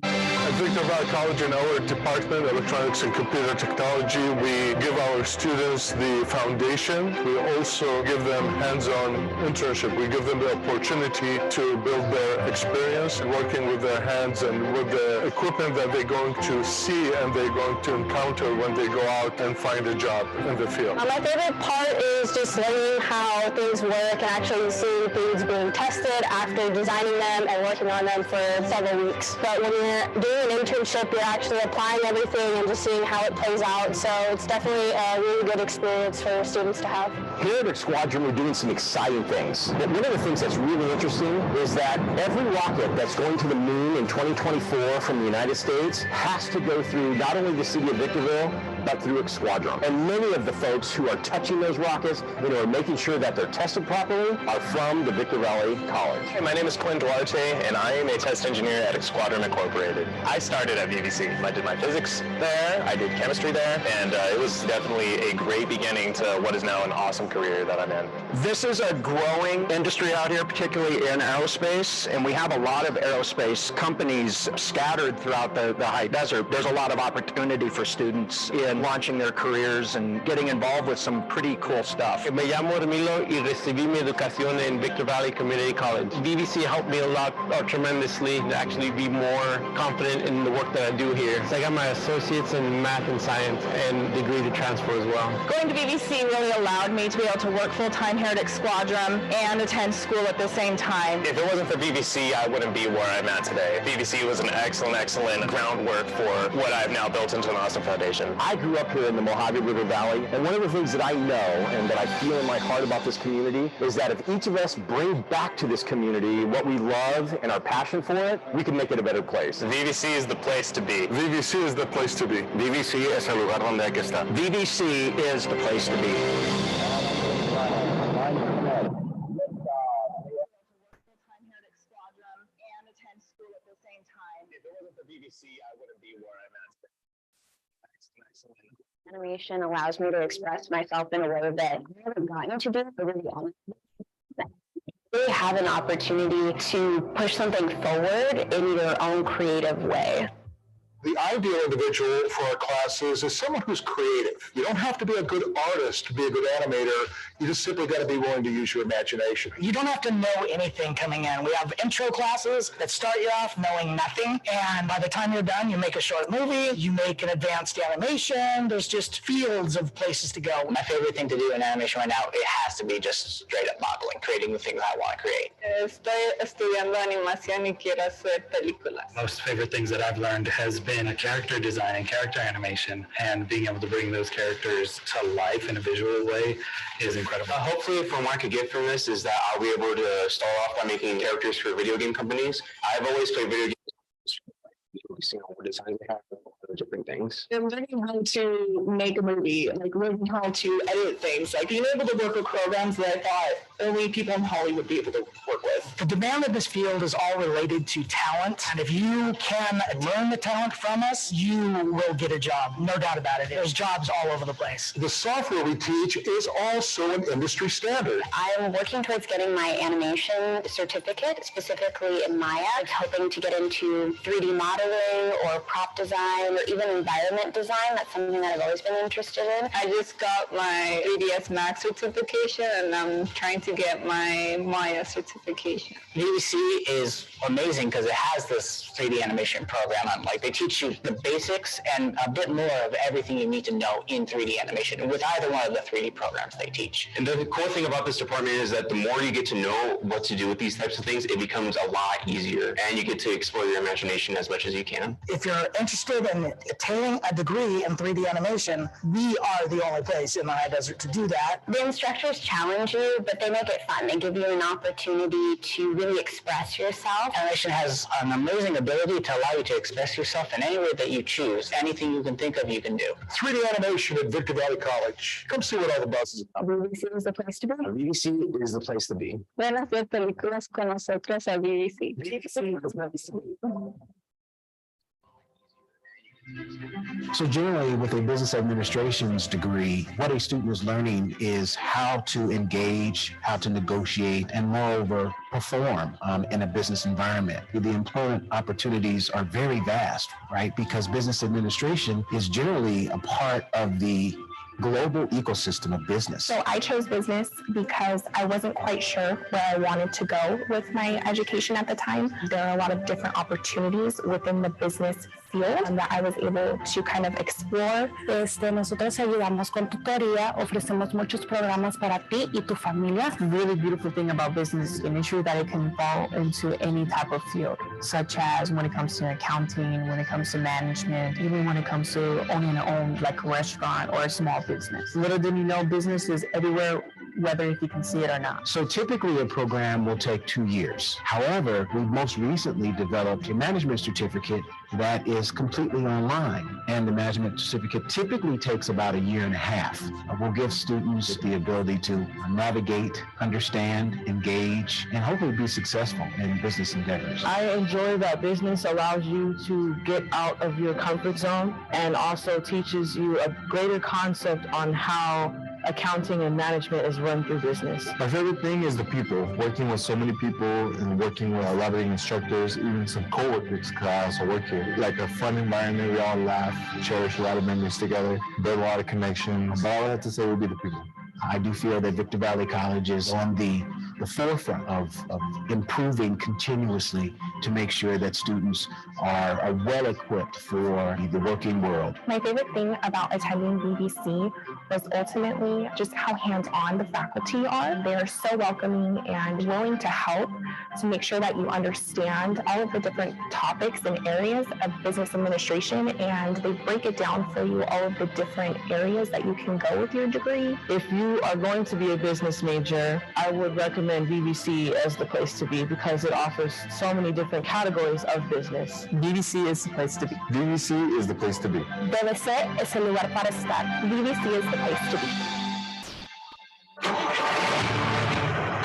At Victor Valley College in our department, Electronics and Computer Technology, we give our students the foundation. We also give them hands-on internship. We give them the opportunity to build their experience working with their hands and with the equipment that they're going to see and they're going to encounter when they go out and find a job in the field. My favorite part is just learning how things work and actually seeing things being tested after designing them and working on them for several weeks. But when you're doing an internship, you're actually applying everything and just seeing how it plays out. So it's definitely a really good experience for students to have. Here at Squadron, we're doing some exciting things. But one of the things that's really interesting is that every rocket that's going to the moon in 2024 from the United States has to go through not only the city of Victorville, but through Squadron. And many of the folks who are touching those rockets, are making sure that they're tested properly, are from the Victor Valley College. Hey, my name is Quinn Duarte, and I am a test engineer at Squadron Incorporated. I started at VVC. I did my physics there, I did chemistry there, and it was definitely a great beginning to what is now an awesome career that I'm in. This is a growing industry out here, particularly in aerospace, and we have a lot of aerospace companies scattered throughout the high desert. There's a lot of opportunity for students in launching their careers and getting involved with some pretty cool stuff. Me llamo Ramilo y recibí mi educación en Victor Valley Community College. VVC helped me a lot tremendously to actually be more confident in the work that I do here. So I got my associates in math and science and degree to transfer as well. Going to VVC really allowed me to be able to work full-time here at Squadron and attend school at the same time. If it wasn't for VVC, I wouldn't be where I'm at today. VVC was an excellent groundwork for what I've now built into an awesome foundation. I grew up here in the Mojave River Valley, and one of the things that I know and that I feel in my heart about this community is that if each of us bring back to this community what we love and our passion for it, we can make it a better place. VVC is the place to be. VVC is the place to be. VVC es el lugar donde hay que estar. VVC is the place to be. Animation allows me to express myself in a way that I haven't gotten to do, but really honest. They have an opportunity to push something forward in their own creative way. The ideal individual for our classes is someone who's creative. You don't have to be a good artist to be a good animator. You just simply got to be willing to use your imagination. You don't have to know anything coming in. We have intro classes that start you off knowing nothing. And by the time you're done, you make a short movie, you make an advanced animation. There's just fields of places to go. My favorite thing to do in animation right now, it has to be just straight up modeling, creating the things I want to create. Estoy estudiando animación y quiero hacer películas. Most favorite things that I've learned has been a character design and character animation, and being able to bring those characters to life in a visual way is incredible. Hopefully, from what I could get from this is that I'll be able to start off by making characters for video game companies. I've always played video games. Design they have for different things. I'm learning how to make a movie, like learning how to edit things, like being able to work with programs that I thought only people in Hollywood would be able to work with. The demand of this field is all related to talent, and if you can learn the talent from us, you will get a job, no doubt about it. There's jobs all over the place. The software we teach is also an industry standard. I'm working towards getting my animation certificate, specifically in Maya. I'm hoping to get into 3D modeling or prop design or even environment design. That's something that I've always been interested in. I just got my 3ds Max certification and I'm trying to get my Maya certification. VVC is amazing because it has this 3D animation program on. Like, they teach you the basics and a bit more of everything you need to know in 3D animation with either one of the 3D programs they teach. And the cool thing about this department is that the more you get to know what to do with these types of things, it becomes a lot easier, and you get to explore your imagination as much as you can. If you're interested in attaining a degree in 3D animation, we are the only place in the high desert to do that. The instructors challenge you, but they make it fun. They give you an opportunity to really express yourself. Animation has an amazing ability to allow you to express yourself in any way that you choose. Anything you can think of, you can do. 3D animation at Victor Valley College. Come see what all the buses are. BBC is the place to be. VVC is the place to be. Ven a hacer películas con nosotros a BBC. So generally, with a business administration's degree, what a student is learning is how to engage, how to negotiate, and moreover, perform in a business environment. The employment opportunities are very vast, right? Because business administration is generally a part of the global ecosystem of business. So I chose business because I wasn't quite sure where I wanted to go with my education at the time. There are a lot of different opportunities within the business field that I was able to kind of explore. Nosotros ayudamos con tutoría, ofrecemos muchos programas para ti y tu familia. The really beautiful thing about business industry that it can fall into any type of field, such as when it comes to accounting, when it comes to management, even when it comes to owning an own like a restaurant or a small business. Little did you know, business is everywhere, whether if you can see it or not. So typically a program will take 2 years. However, we've most recently developed a management certificate that is completely online. And the management certificate typically takes about 1.5 years. We'll give students the ability to navigate, understand, engage, and hopefully be successful in business endeavors. I enjoy that business allows you to get out of your comfort zone and also teaches you a greater concept on how accounting and management is run through business. My favorite thing is the people, working with so many people and working with a lot of the instructors, even some coworkers, because I also work here. Like a fun environment, we all laugh, cherish a lot of memories together, build a lot of connections. But all I have to say would be the people. I do feel that Victor Valley College is on the forefront of improving continuously to make sure that students are well equipped for the working world. My favorite thing about attending BBC was ultimately just how hands-on the faculty are. They are so welcoming and willing to help to make sure that you understand all of the different topics and areas of business administration, and they break it down for you, all of the different areas that you can go with your degree. If you are going to be a business major, I would recommend BBC as the place to be because it offers so many different categories of business. BBC is the place to be. BBC is the place to be. BBC es el lugar para estar. BBC is the place to be.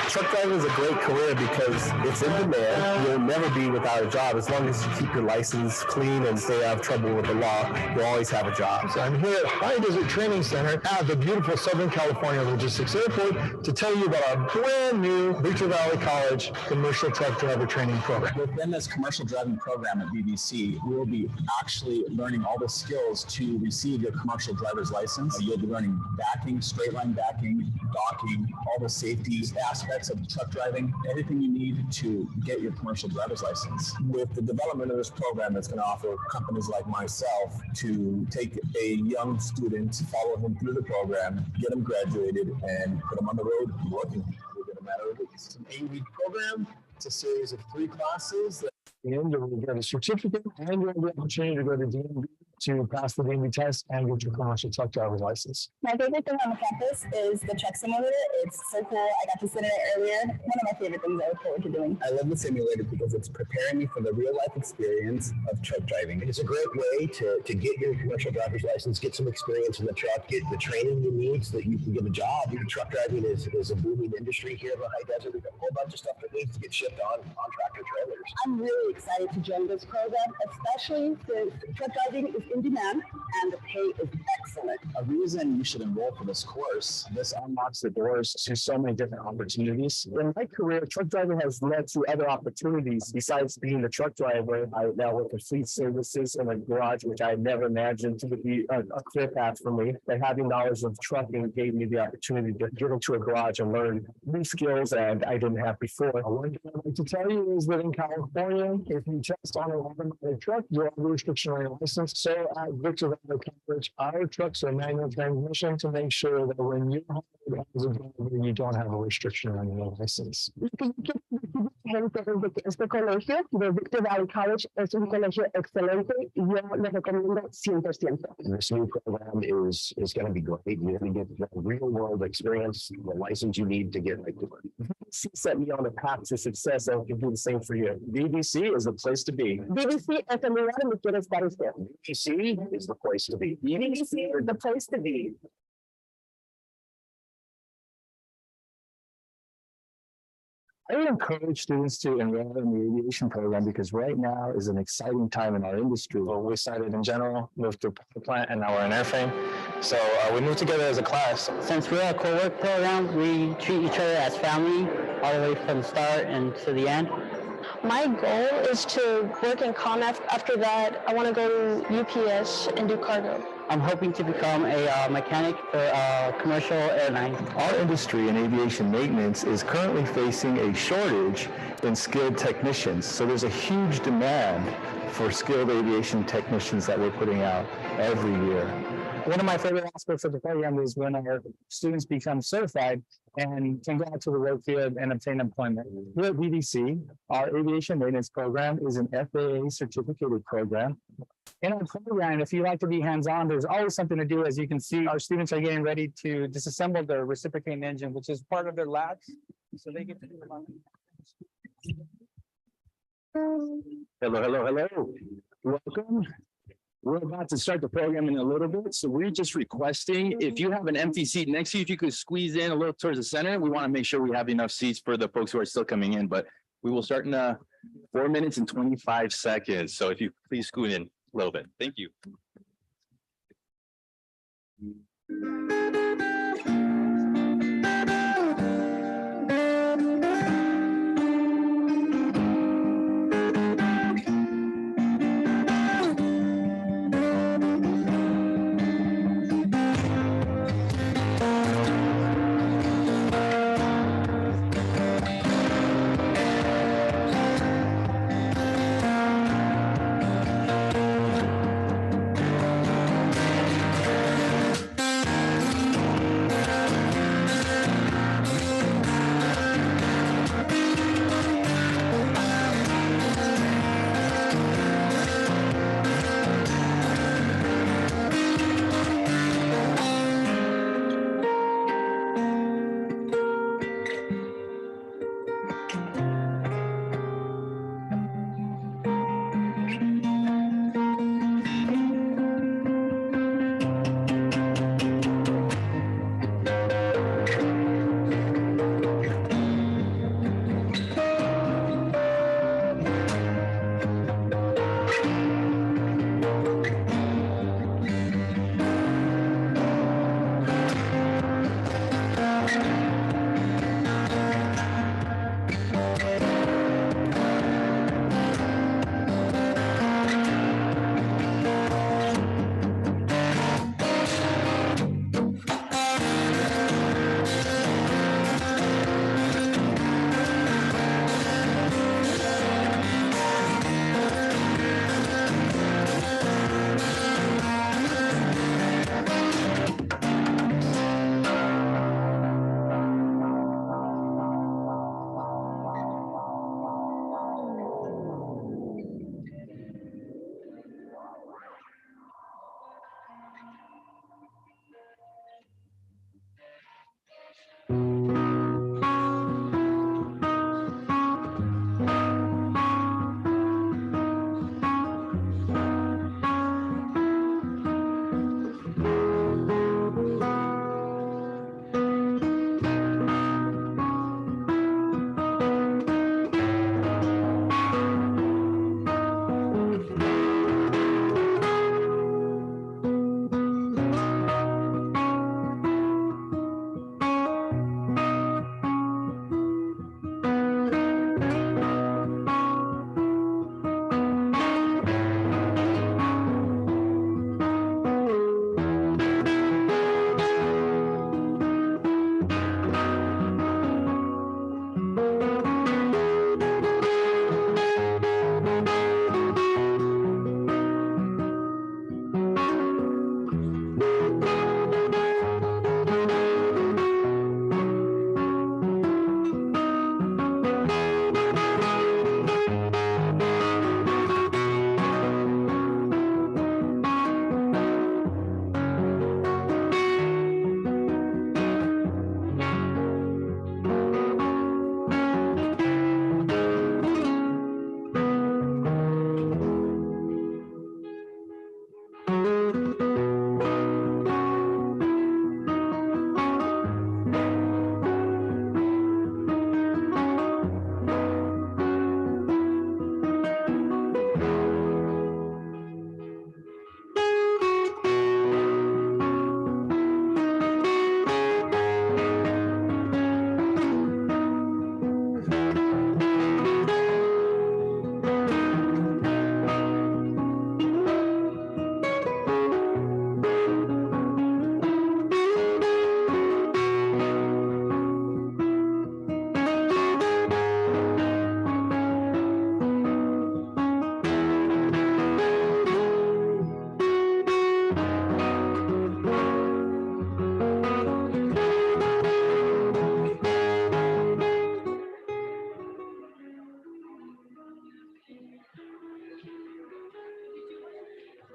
Truck driving is a great career because it's in demand. You'll never be without a job. As long as you keep your license clean and stay out of trouble with the law, you'll always have a job. So I'm here at High Desert Training Center at the beautiful Southern California Logistics Airport to tell you about our brand new Victor Valley College Commercial Truck Driver Training Program. Within this commercial driving program at BBC, we will be actually learning all the skills to receive your commercial driver's license. You'll be learning backing, straight line backing, docking, all the safety aspects of truck driving, everything you need to get your commercial driver's license. With the development of this program, it's going to offer companies like myself to take a young student, follow him through the program, get him graduated, and put him on the road working within a matter of weeks. It's an 8-week program. It's a series of 3 classes. And you'll get a certificate and you'll have the opportunity to go to DMV to pass the DMV test and get your commercial truck driver's license. My favorite thing on the campus is the truck simulator. It's so cool. I got to sit in it earlier. One of my favorite things I look forward to doing. I love the simulator because it's preparing me for the real life experience of truck driving. It's a great way to get your commercial driver's license, get some experience in the truck, get the training you need so that you can get a job. Truck driving is a booming industry here in the high desert. We've got a whole bunch of stuff that needs to get shipped on tractor trailers. I'm really excited to join this program, especially since truck driving is in demand and the pay is excellent. A reason you should enroll for this course, this unlocks the doors to so many different opportunities. In my career, truck driving has led to other opportunities. Besides being a truck driver, I now work at fleet services in a garage, which I never imagined would be a clear path for me. But having knowledge of trucking gave me the opportunity to get into a garage and learn new skills that I didn't have before. One thing I'd like to tell you is that in California, if you test on an automatic truck, you have a restriction on your license. So at Victor Valley College, our trucks are manual transmission to make sure that when you're hired as a driver, you don't have a restriction on your license. gente de que este colegio de Victor Valley College es un colegio excelente y yo lo recomiendo 100%. This new program is going to be great. You're going to get the real world experience, the license you need to get right to work. VBC set me on a path to success and can do the same for you. VBC is the place to be. BBC es el lugar donde quiero estar usted. VBC is the place to be. BBC is the place to be. I would encourage students to enroll in the aviation program because right now is an exciting time in our industry. Well, we started in general, moved to power plant, and now we're in airframe. So we moved together as a class. Since we're a co-work program, we treat each other as family all the way from the start and to the end. My goal is to work in comm. After that, I want to go to UPS and do cargo. I'm hoping to become a mechanic for a commercial airline. Our industry in aviation maintenance is currently facing a shortage in skilled technicians. So there's a huge demand for skilled aviation technicians that we're putting out every year. One of my favorite aspects of the program is when our students become certified and can go out to the road field and obtain employment. Here at BDC, our aviation maintenance program is an FAA certificated program. In our program, if you like to be hands-on, there's always something to do. As you can see, our students are getting ready to disassemble their reciprocating engine, which is part of their labs. So they get to do it on. Hello. Welcome. We're about to start the program in a little bit, so we're just requesting if you have an empty seat next to you, if you could squeeze in a little towards the center. We want to make sure we have enough seats for the folks who are still coming in, but we will start in 4 minutes and 25 seconds. So if you please scoot in a little bit. Thank you.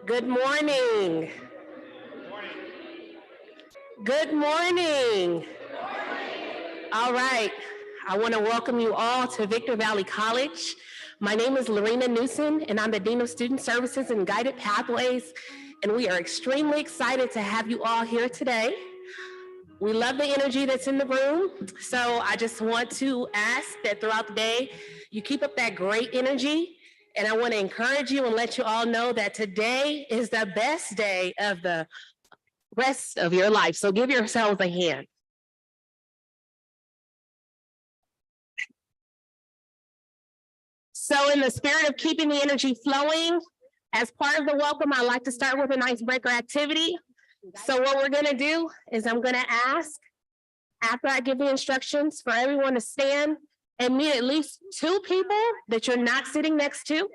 Good morning. Good morning. All right. I want to welcome you all to Victor Valley College. My name is Lorena Newsom, and I'm the Dean of Student Services and Guided Pathways, and we are extremely excited to have you all here today. We love the energy that's in the room, so I just want to ask that throughout the day, you keep up that great energy, and I want to encourage you and let you all know that today is the best day of the rest of your life, so give yourselves a hand. So in the spirit of keeping the energy flowing, as part of the welcome, I'd like to start with an icebreaker activity. So what we're gonna do is I'm gonna ask, after I give the instructions, for everyone to stand and meet at least 2 people that you're not sitting next to.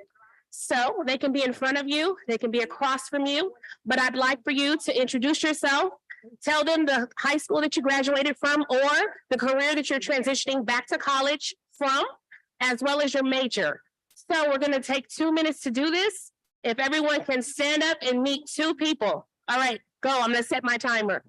So they can be in front of you, they can be across from you, but I'd like for you to introduce yourself, tell them the high school that you graduated from or the career that you're transitioning back to college from, as well as your major. So we're gonna take 2 minutes to do this. If everyone can stand up and meet 2 people. All right, go, I'm gonna set my timer.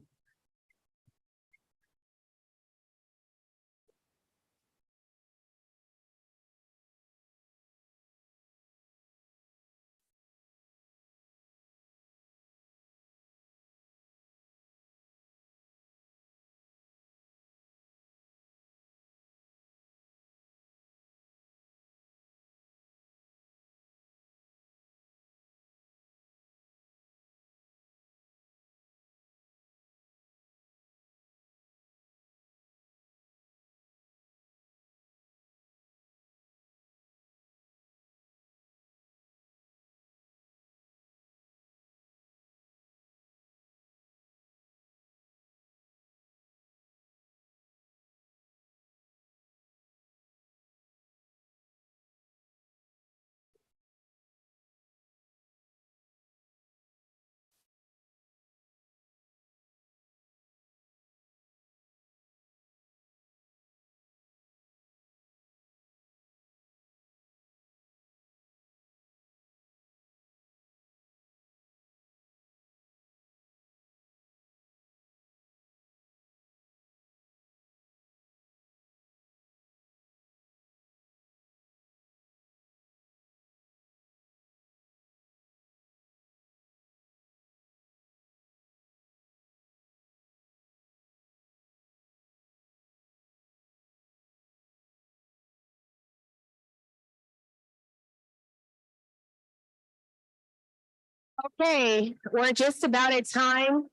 Okay, we're just about at time.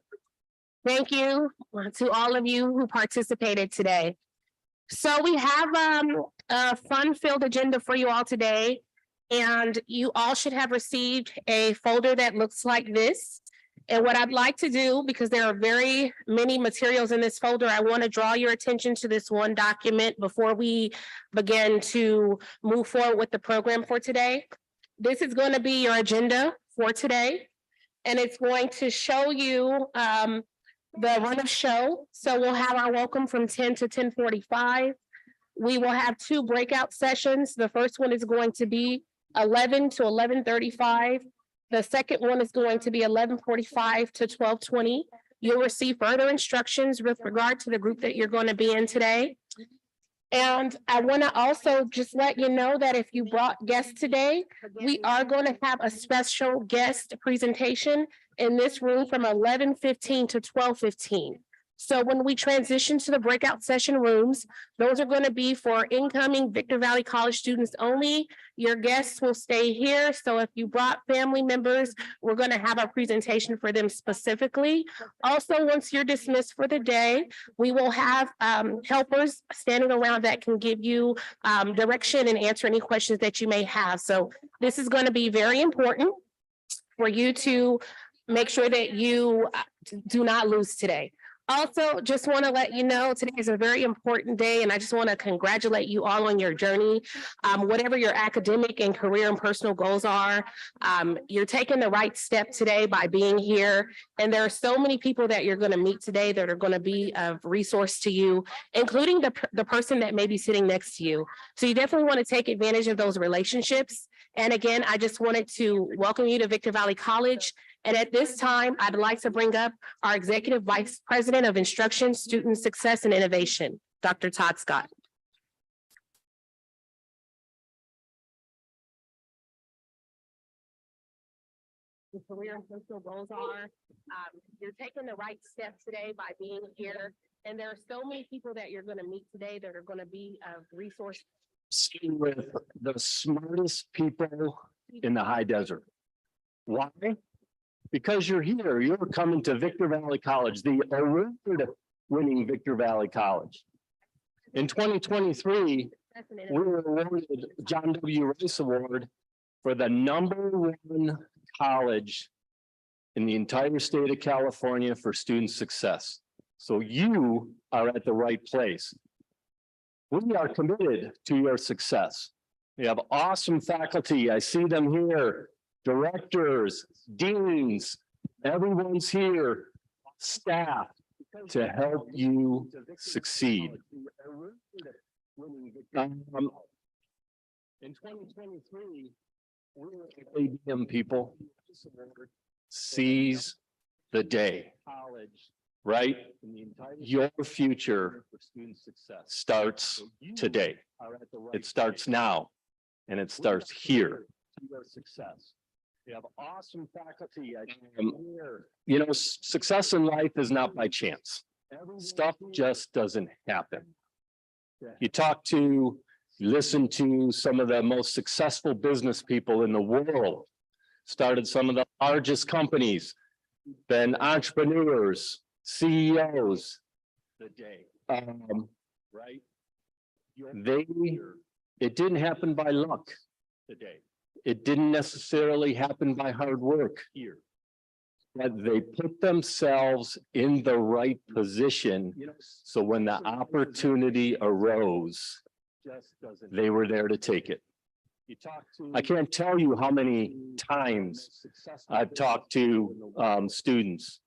Thank you to all of you who participated today. So we have a fun-filled agenda for you all today, and you all should have received a folder that looks like this. And what I'd like to do, because there are very many materials in this folder, I want to draw your attention to this one document before we begin to move forward with the program for today. This is going to be your agenda for today, and it's going to show you the run of show. So we'll have our welcome from 10 to 10:45. We will have 2 breakout sessions. The first one is going to be 11 to 11:35. The second one is going to be 11:45 to 12:20. You'll receive further instructions with regard to the group that you're going to be in today. And I want to also just let you know that if you brought guests today, we are going to have a special guest presentation in this room from 11:15 to 12:15. So when we transition to the breakout session rooms, those are going to be for incoming Victor Valley College students only. Your guests will stay here. So if you brought family members, we're going to have a presentation for them specifically. Also, once you're dismissed for the day, we will have helpers standing around that can give you direction and answer any questions that you may have. So this is going to be very important for you to make sure that you do not lose today. Also, just want to let you know today is a very important day, and I just want to congratulate you all on your journey. Whatever your academic and career and personal goals are, you're taking the right step today by being here. And there are so many people that you're going to meet today that are going to be of resource to you, including the person that may be sitting next to you. So you definitely want to take advantage of those relationships. And again, I just wanted to welcome you to Victor Valley College. And at this time, I'd like to bring up our Executive Vice President of Instruction, Student Success and Innovation, Dr. Todd Scott. The career and personal goals are, you're taking the right step today by being here. And there are so many people that you're going to meet today that are going to be a resource. Sitting with the smartest people in the high desert. Why? Because you're here, you're coming to Victor Valley College, the award-winning Victor Valley College. In 2023, we were awarded John W. Rice Award for the #1 college in the entire state of California for student success. So you are at the right place. We are committed to your success. We have awesome faculty. I see them here. Directors, deans, everyone's here, staff to help you succeed. In 2023, we're ADM people. Seize the day, right? Your future starts today. It starts now, and it starts here. We have awesome faculty. You know, success in life is not by chance. Stuff just doesn't happen. You listen to some of the most successful business people in the world, started some of the largest companies, been entrepreneurs, CEOs, right? It didn't happen by luck today. It didn't necessarily happen by hard work here, but they put themselves in the right position. So when the opportunity arose, they were there to take it. I can't tell you how many times I've talked to students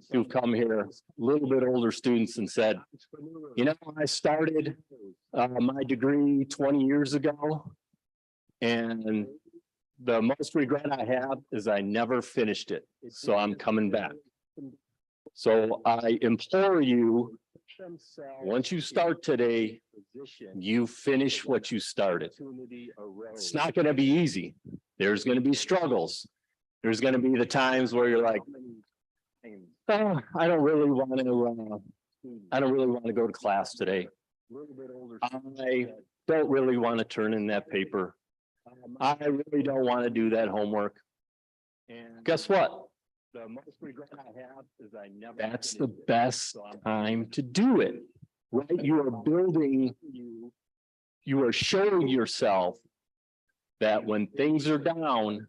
who've come here, a little bit older students, and said, you know, I started my degree 20 years ago, and the most regret I have is I never finished it. So I'm coming back. So I implore you, once you start today, you finish what you started. It's not going to be easy. There's going to be struggles. There's going to be the times where you're like, oh, I don't really want to go to class today. I don't really want to turn in that paper. I really don't want to do that homework. And guess what? The most regret I have is I never. That's the best time to do it, right? You are building, you are showing yourself that when things are down,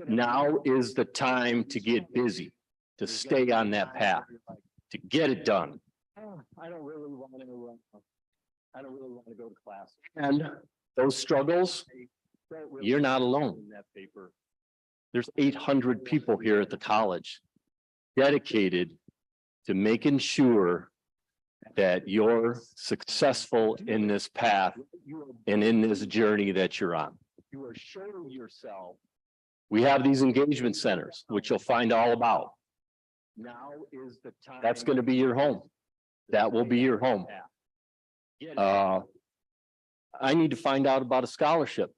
now is the time to get busy, to stay on that path, to get it done. I don't really want to go to class. And those struggles, you're not alone. There's 800 people here at the college dedicated to making sure that you're successful in this path and in this journey that you're on. You are showing yourself. We have these engagement centers, which you'll find all about. Now is the time. That's going to be your home. That will be your home. I need to find out about a scholarship.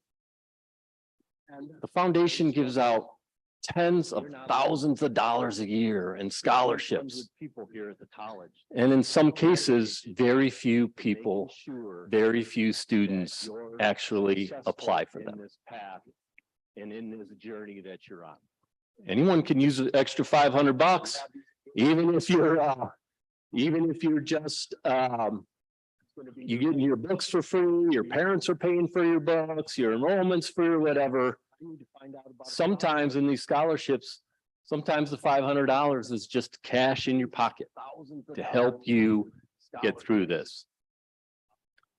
The foundation gives out tens of thousands of dollars a year in scholarships. People here at the college. And in some cases, very few people, very few students actually apply for them. And in this journey that you're on. Anyone can use an extra $500, even if you're just you're getting your books for free, your parents are paying for your books, your enrollments for whatever. Sometimes in these scholarships, Sometimes the $500 is just cash in your pocket to help you get through this.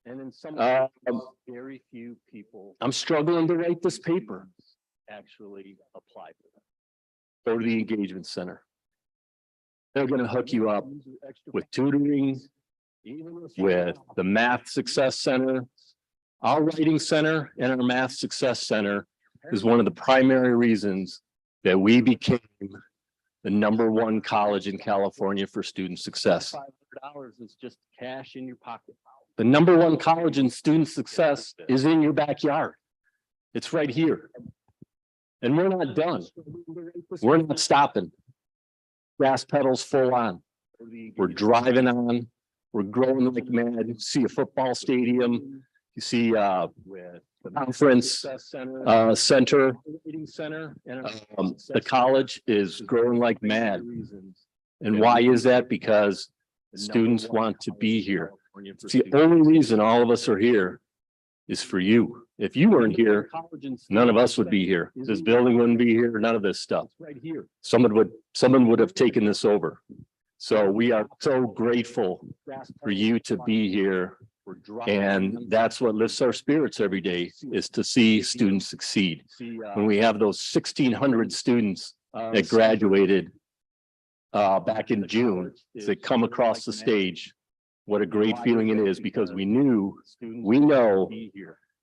And in some Very few people. I'm struggling to write this paper. actually apply for them. Go to the engagement center. They're going to hook you up with tutoring, with the Math Success Center. Our Writing Center and our Math Success Center is one of the primary reasons that we became the #1 college in California for student success. $500 is just cash in your pocket. The #1 college in student success is in your backyard. It's right here. And we're not done. We're not stopping. Gas pedals full on. We're driving on. We're growing like mad. You see a football stadium. You see conference center. The college is growing like mad. And why is that? Because students want to be here. It's the only reason all of us are here is for you. If you weren't here, none of us would be here. This building wouldn't be here, none of this stuff. Someone would have taken this over. So we are so grateful for you to be here. And that's what lifts our spirits every day, is to see students succeed. When we have those 1,600 students that graduated back in June, that come across the stage, what a great feeling it is, because we know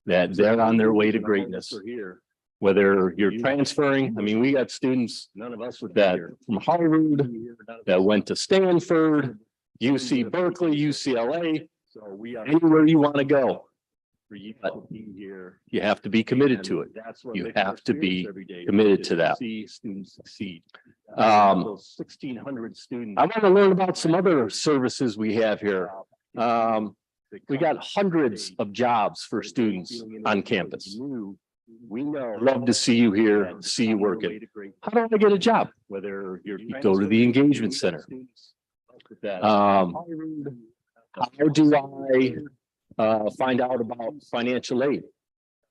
that they're on their way to greatness. Whether you're transferring, I mean, we got students that from Harvard, that went to Stanford, UC Berkeley, UCLA, anywhere you want to go. But you have to be committed to it. You have to be committed to that. I want to learn about some other services we have here. We got hundreds of jobs for students on campus. Love to see you here, see you working. How do I get a job? Whether you go to the engagement center. How do I find out about financial aid?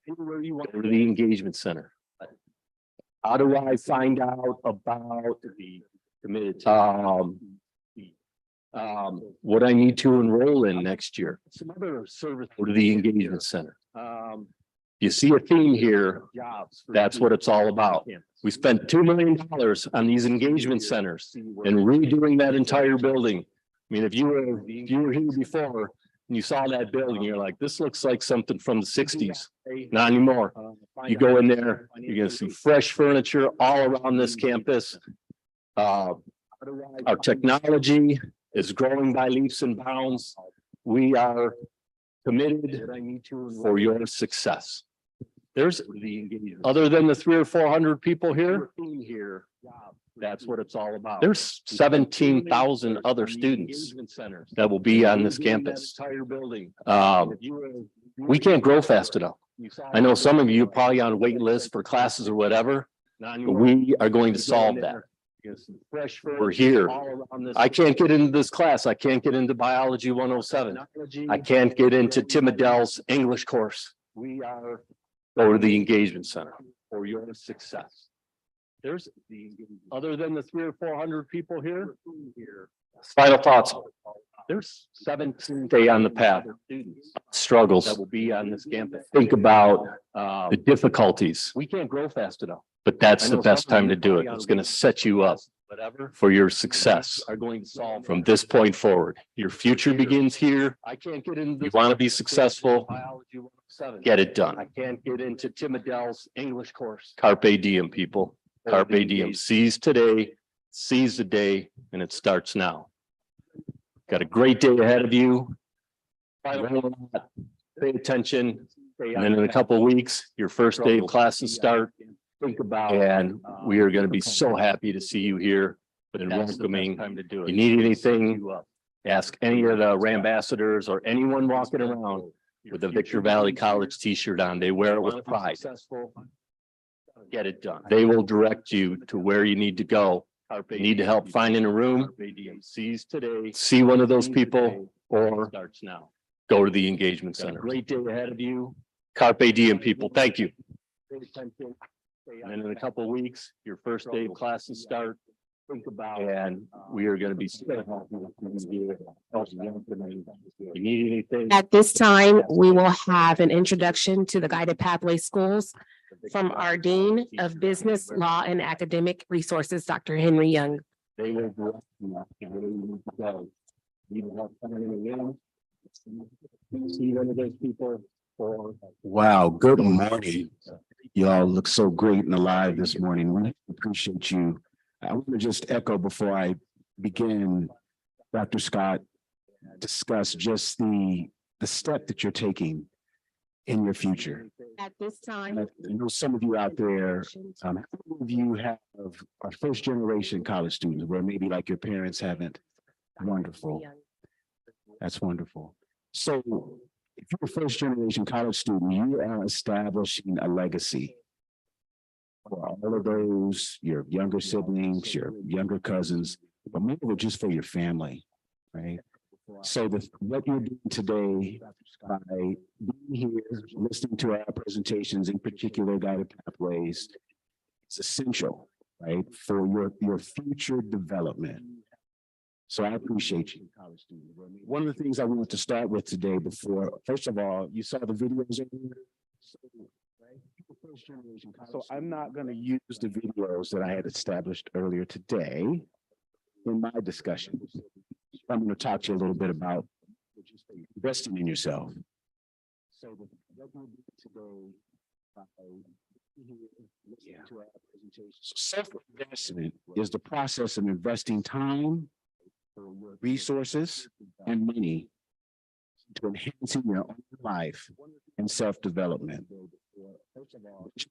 Go to the engagement center. How do I find out about the committed what I need to enroll in next year? Some other service. Go to the engagement center. You see a theme here. That's what it's all about. We spent $2 million on these engagement centers and redoing that entire building. I mean, if you were here before and you saw that building, you're like, this looks like something from the 60s. Not anymore. You go in there, you're going to see fresh furniture all around this campus. Our technology is growing by leaps and bounds. We are committed for your success. There's other than the 300 or 400 people here. That's what it's all about. There's 17,000 other students that will be on this campus. We can't grow fast enough. I know some of you are probably on wait lists for classes or whatever, but we are going to solve that. We're here. I can't get into this class. I can't get into Biology 107. I can't get into Tim Adele's English course. We are go to the engagement center for your success. There's other than the 300 or 400 people here. Final thoughts. There's 17 day on the path. Struggles that will be on this campus. Think about the difficulties. We can't grow fast enough, but that's the best time to do it. It's going to set you up for your success from this point forward. Your future begins here. You want to be successful. Get it done. I can't get into Tim Adele's English course. Carpe diem, people. Carpe diem. Seize today, seize the day, and it starts now. Got a great day ahead of you. Pay attention. And then in a couple of weeks, your first day of classes start. Think about, and we are going to be so happy to see you here and welcoming. You need anything, ask any of the Rambassadors or anyone walking around with a Victor Valley College t-shirt on. They wear it with pride. Get it done. They will direct you to where you need to go. You need to help finding a room. See one of those people or go to the engagement center. Great day ahead of you. Carpe diem, people. Thank you. And then in a couple of weeks, your first day of classes start. Think about, and we are going to be so happy with you. You need anything? At this time, we will have an introduction to the Guided Pathway Schools from our Dean of Business, Law, and Academic Resources, Dr. Henry Young. They will be where you need to go. You need help coming in the room. See one of those people. Wow, good morning. Y'all look so great and alive this morning. We appreciate you. I want to just echo before I begin, Dr. Scott, discuss just the step that you're taking in your future. At this time, I know some of you out there, how many of you are first generation college students where maybe like your parents haven't? Wonderful. That's wonderful. So if you're a first generation college student, you are establishing a legacy for all of those, your younger siblings, your younger cousins, but more just for your family, right? So what you're doing today by being here, listening to our presentations, in particular Guided Pathways, it's essential, right, for your future development. So I appreciate you. One of the things I wanted to start with today first of all, you saw the videos earlier. So I'm not going to use the videos that I had established earlier today in my discussion. I'm going to talk to you a little bit about investing in yourself. So self-investment is the process of investing time, resources, and money to enhancing your own life and self-development.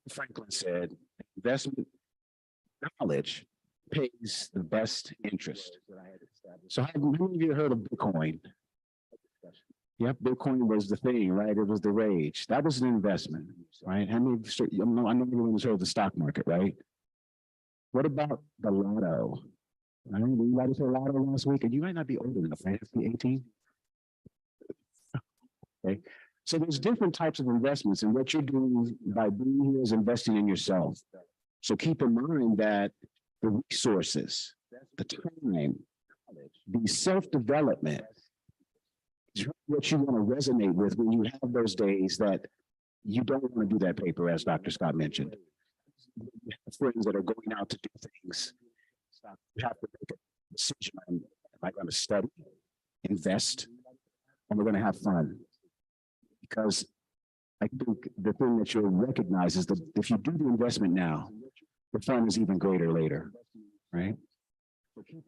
Franklin said, investment knowledge pays the best interest. So how many of you heard of Bitcoin? Yep, Bitcoin was the thing, right? It was the rage. That was an investment, right? How many of you, I know everyone's heard of the stock market, right? What about the lotto? I don't know, anybody saw lotto last week? And you might not be old enough, right? 18? Okay. So there's different types of investments, and what you're doing by being here is investing in yourself. So keep in mind that the resources, the time, the self-development is what you want to resonate with when you have those days that you don't want to do that paper, as Dr. Scott mentioned. You have friends that are going out to do things. You have to make a decision on, am I going to study, invest, and we're going to have fun? Because I think the thing that you'll recognize is that if you do the investment now, the fun is even greater later, right?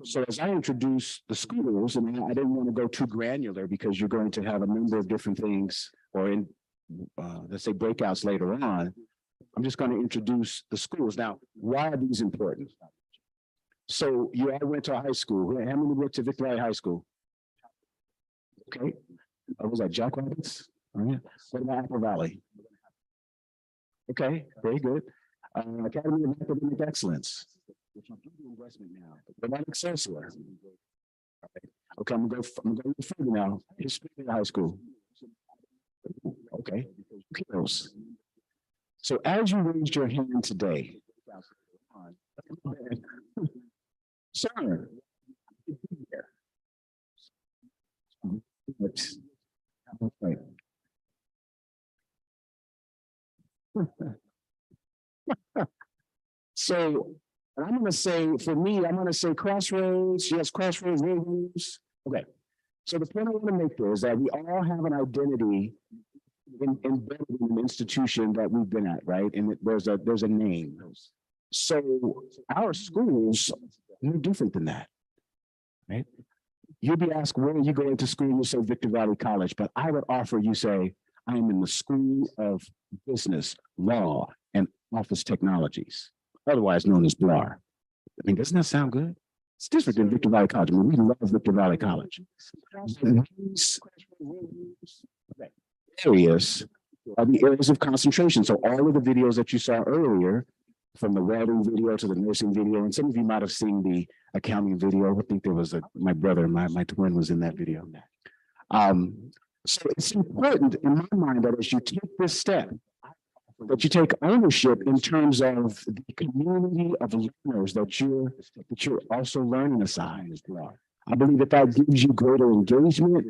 So as I introduce the schools, and I didn't want to go too granular because you're going to have a number of different things, or in, let's say, breakouts later on. I'm just going to introduce the schools. Now, why are these important? So you all went to a high school. How many went to Victory High School? Okay. Was that Jack Rabbits? All right. What about Apple Valley? Okay, very good. Academy of Academic Excellence. Which you do the investment now. What about Excelsior? Okay, I'm going to go further now. History High School. Okay, who cares? So as you raised your hand today, sir, right. So I'm going to say, for me, I'm going to say Crossroads. Yes, Crossroads, Rivers. Okay. So the point I want to make there is that we all have an identity embedded in an institution that we've been at, right? And there's a name. So our schools are no different than that, right? You'll be asked, where are you going to school? You say Victor Valley College, but I would offer you say, I am in the School of Business, Law, and Office Technologies, otherwise known as BLAR. I mean, doesn't that sound good? It's different than Victor Valley College. I mean, we love Victor Valley College. These areas are the areas of concentration. So all of the videos that you saw earlier, from the welding video to the nursing video, and some of you might have seen the accounting video. I think there was my brother, my twin was in that video. So it's important in my mind that as you take this step, but you take ownership in terms of the community of learners that you're also learning aside. I believe that gives you greater engagement,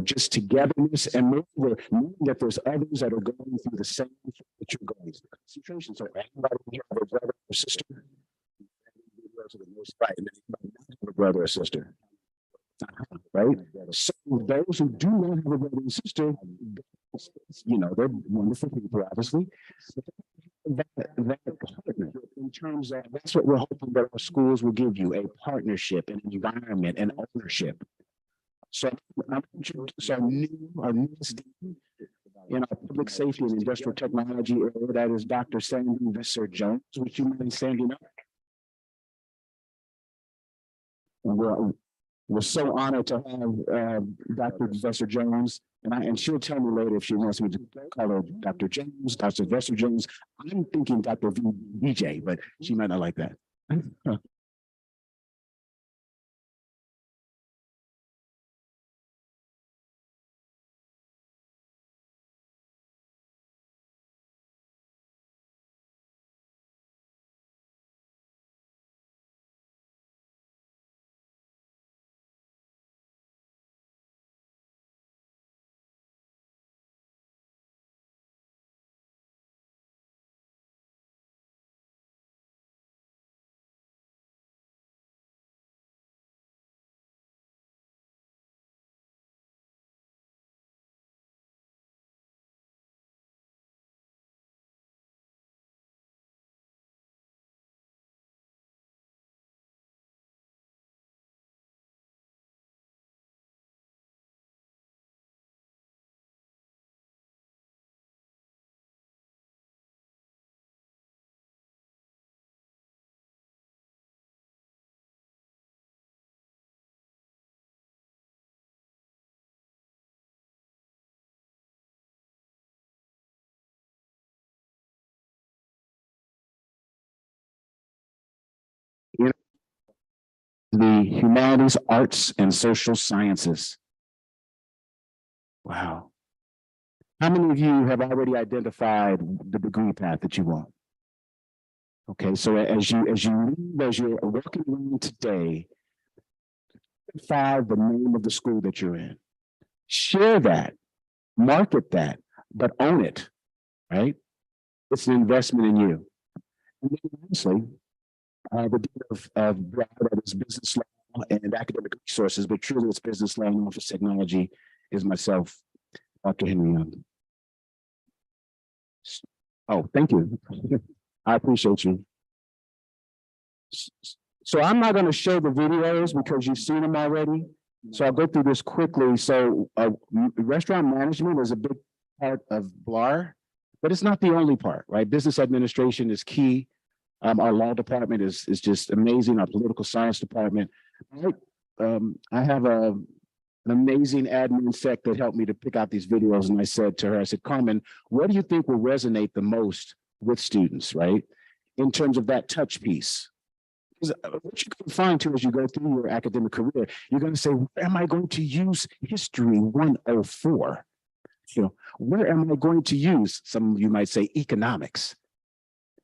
just togetherness, and knowing that there's others that are going through the same thing that you're going through. Concentration. So everybody here have a brother or sister. A brother or sister. Right? So those who do not have a brother and sister, they're wonderful people, obviously. That partner, in terms of, that's what we're hoping that our schools will give you, a partnership, an environment, and ownership. So I'm introducing our newest dean in our public safety and industrial technology area. That is Dr. Sandy Visser-Jones. Would you mind standing up? We're so honored to have Dr. Visser-Jones, and she'll tell me later if she wants me to call her Dr. Jones, Dr. Visser-Jones. I'm thinking Dr. VJ, but she might not like that. The humanities, arts, and social sciences. Wow. How many of you have already identified the degree path that you want? Okay, so as you're working around today, find the name of the school that you're in. Share that, market that, but own it, right? It's an investment in you. And then lastly, the dean of that is business law and academic resources, but truly it's business law and office technology is myself, Dr. Henry Young. Oh, thank you. I appreciate you. So I'm not going to show the videos because you've seen them already. So I'll go through this quickly. So restaurant management is a big part of BLAR, but it's not the only part, right? Business administration is key. Our law department is just amazing. Our political science department. I have an amazing admin sec that helped me to pick out these videos. And I said to her, I said, Carmen, what do you think will resonate the most with students, right? In terms of that touch piece. Because what you can find too as you go through your academic career, you're going to say, where am I going to use History 104? Where am I going to use, some of you might say, economics?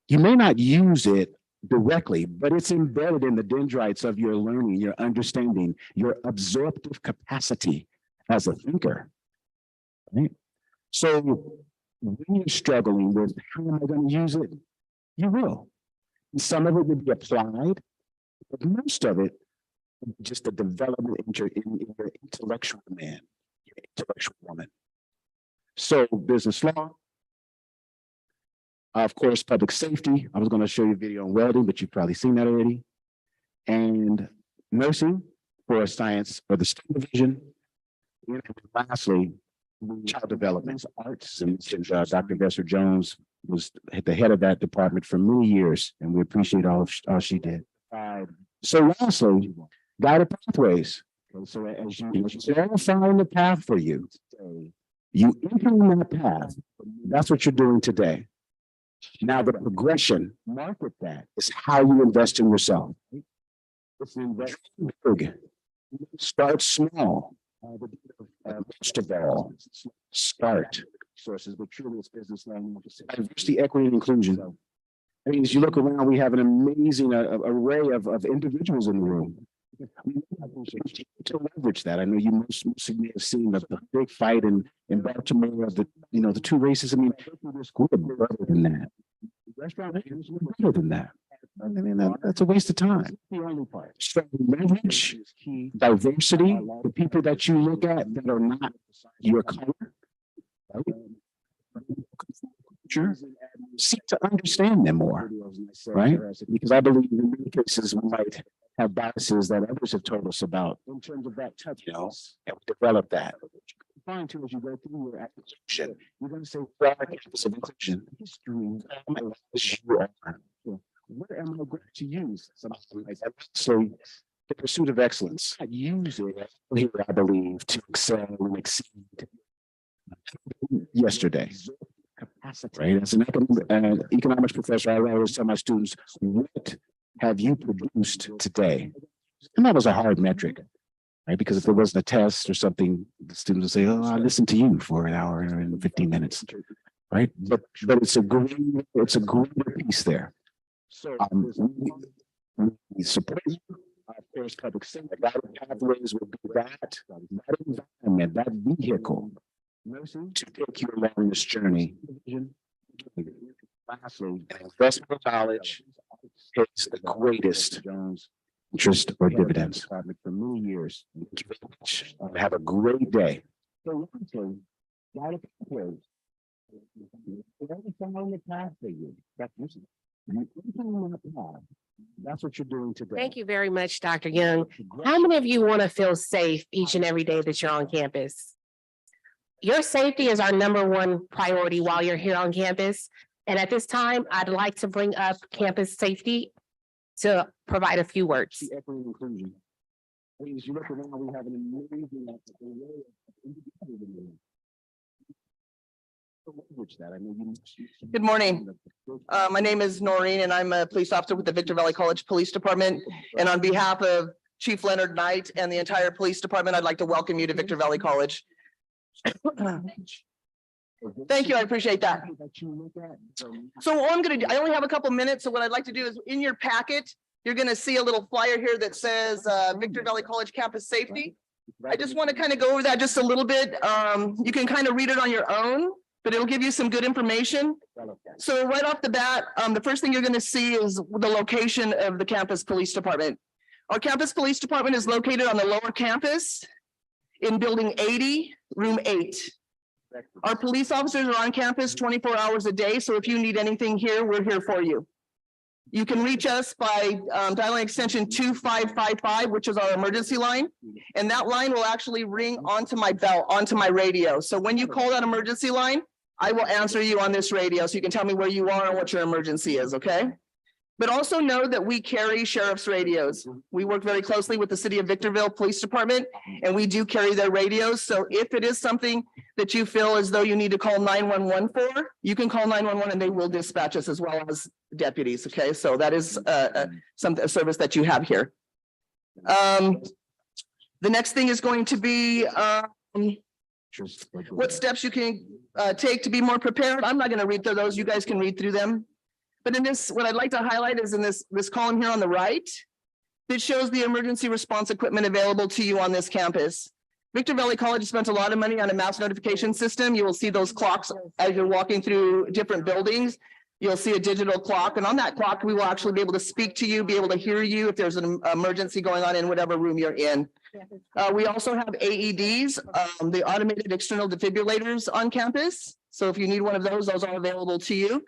You may not use it directly, but it's embedded in the dendrites of your learning, your understanding, your absorptive capacity as a thinker. Right? So when you're struggling with how am I going to use it, you will. And some of it will be applied, but most of it just the development in your intellectual man, your intellectual woman. So business law, of course, public safety. I was going to show you a video on welding, but you've probably seen that already. And nursing for science or the STEM division. And lastly, child development, arts. And Dr. Visser-Jones was at the head of that department for many years, and we appreciate all she did. So lastly, guided pathways. So as you find the path for you, you enter in that path. That's what you're doing today. Now the progression, market that, is how you invest in yourself. It's an investment big. Start small. First of all, start. resources, but truly it's business learning. Diversity, equity, and inclusion. I mean, as you look around, we have an amazing array of individuals in the room. To leverage that, I know you most of you have seen the big fight in Baltimore of the two races. I mean, we're better than that. Restaurant is better than that. I mean, that's a waste of time. The only part. So leverage diversity, the people that you look at that are not your color, right? Sure. Seek to understand them more, right? Because I believe in many cases we might have biases that others have told us about in terms of that touch, and we develop that. Find too as you go through your application, you're going to say, well, campus of inclusion, history, you are. Where am I going to use something like that? So the pursuit of excellence. I use it here, I believe, to excel and exceed. Yesterday. Right. As an economics professor, I always tell my students, what have you produced today? And that was a hard metric, right? Because if there wasn't a test or something, the students would say, oh, I listened to you for an hour and 15 minutes, right? But it's a greater piece there. So we support you. First public safety guided pathways will be that environment, that vehicle to take you along this journey. Lastly, investment knowledge is the greatest interest or dividends. For many years. Thank you very much. Have a great day. That's what you're doing today. Thank you very much, Dr. Young. How many of you want to feel safe each and every day that you're on campus? Your safety is our #1 priority while you're here on campus. And at this time, I'd like to bring up campus safety to provide a few words. Equity and inclusion. As you look around, we have an amazing Good morning. My name is Noreen and I'm a police officer with the Victor Valley College Police Department. And on behalf of Chief Leonard Knight and the entire police department, I'd like to welcome you to Victor Valley College. Thank you. I appreciate that. So all I'm going to do, I only have a couple minutes. So what I'd like to do is in your packet, you're going to see a little flyer here that says Victor Valley College Campus Safety. I just want to kind of go over that just a little bit. You can kind of read it on your own, but it'll give you some good information. So right off the bat, the first thing you're going to see is the location of the campus police department. Our campus police department is located on the lower campus in building 80, room 8. Our police officers are on campus 24 hours a day. So if you need anything here, we're here for you. You can reach us by dialing extension 2555, which is our emergency line. And that line will actually ring onto my bell, onto my radio. So when you call that emergency line, I will answer you on this radio. So you can tell me where you are and what your emergency is, okay? But also know that we carry sheriff's radios. We work very closely with the City of Victorville Police Department, and we do carry their radios. So if it is something that you feel as though you need to call 911 for, you can call 911 and they will dispatch us as well as deputies, okay? So that is a service that you have here. The next thing is going to be what steps you can take to be more prepared. I'm not going to read through those. You guys can read through them. But in this, what I'd like to highlight is in this column here on the right, that shows the emergency response equipment available to you on this campus. Victor Valley College spent a lot of money on a mass notification system. You will see those clocks as you're walking through different buildings. You'll see a digital clock, and on that clock, we will actually be able to speak to you, be able to hear you if there's an emergency going on in whatever room you're in. We also have AEDs, the automated external defibrillators on campus. So if you need one of those are available to you.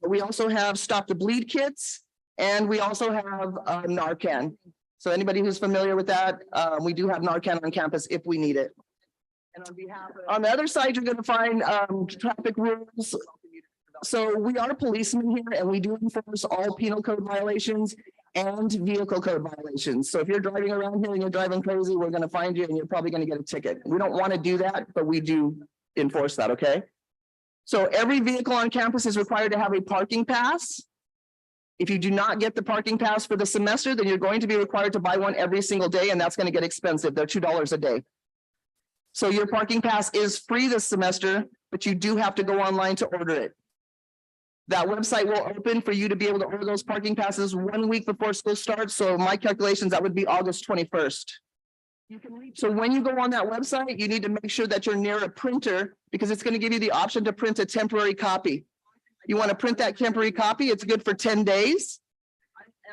We also have stop the bleed kits, and we also have Narcan. So anybody who's familiar with that, we do have Narcan on campus if we need it. And on the other side, you're going to find traffic rules. So we are policemen here, and we do enforce all penal code violations and vehicle code violations. So if you're driving around here and you're driving crazy, we're going to find you and you're probably going to get a ticket. We don't want to do that, but we do enforce that, okay? So every vehicle on campus is required to have a parking pass. If you do not get the parking pass for the semester, then you're going to be required to buy one every single day, and that's going to get expensive. They're $2 a day. So your parking pass is free this semester, but you do have to go online to order it. That website will open for you to be able to order those parking passes 1 week before school starts. So my calculations, that would be August 21st. So when you go on that website, you need to make sure that you're near a printer because it's going to give you the option to print a temporary copy. You want to print that temporary copy, it's good for 10 days.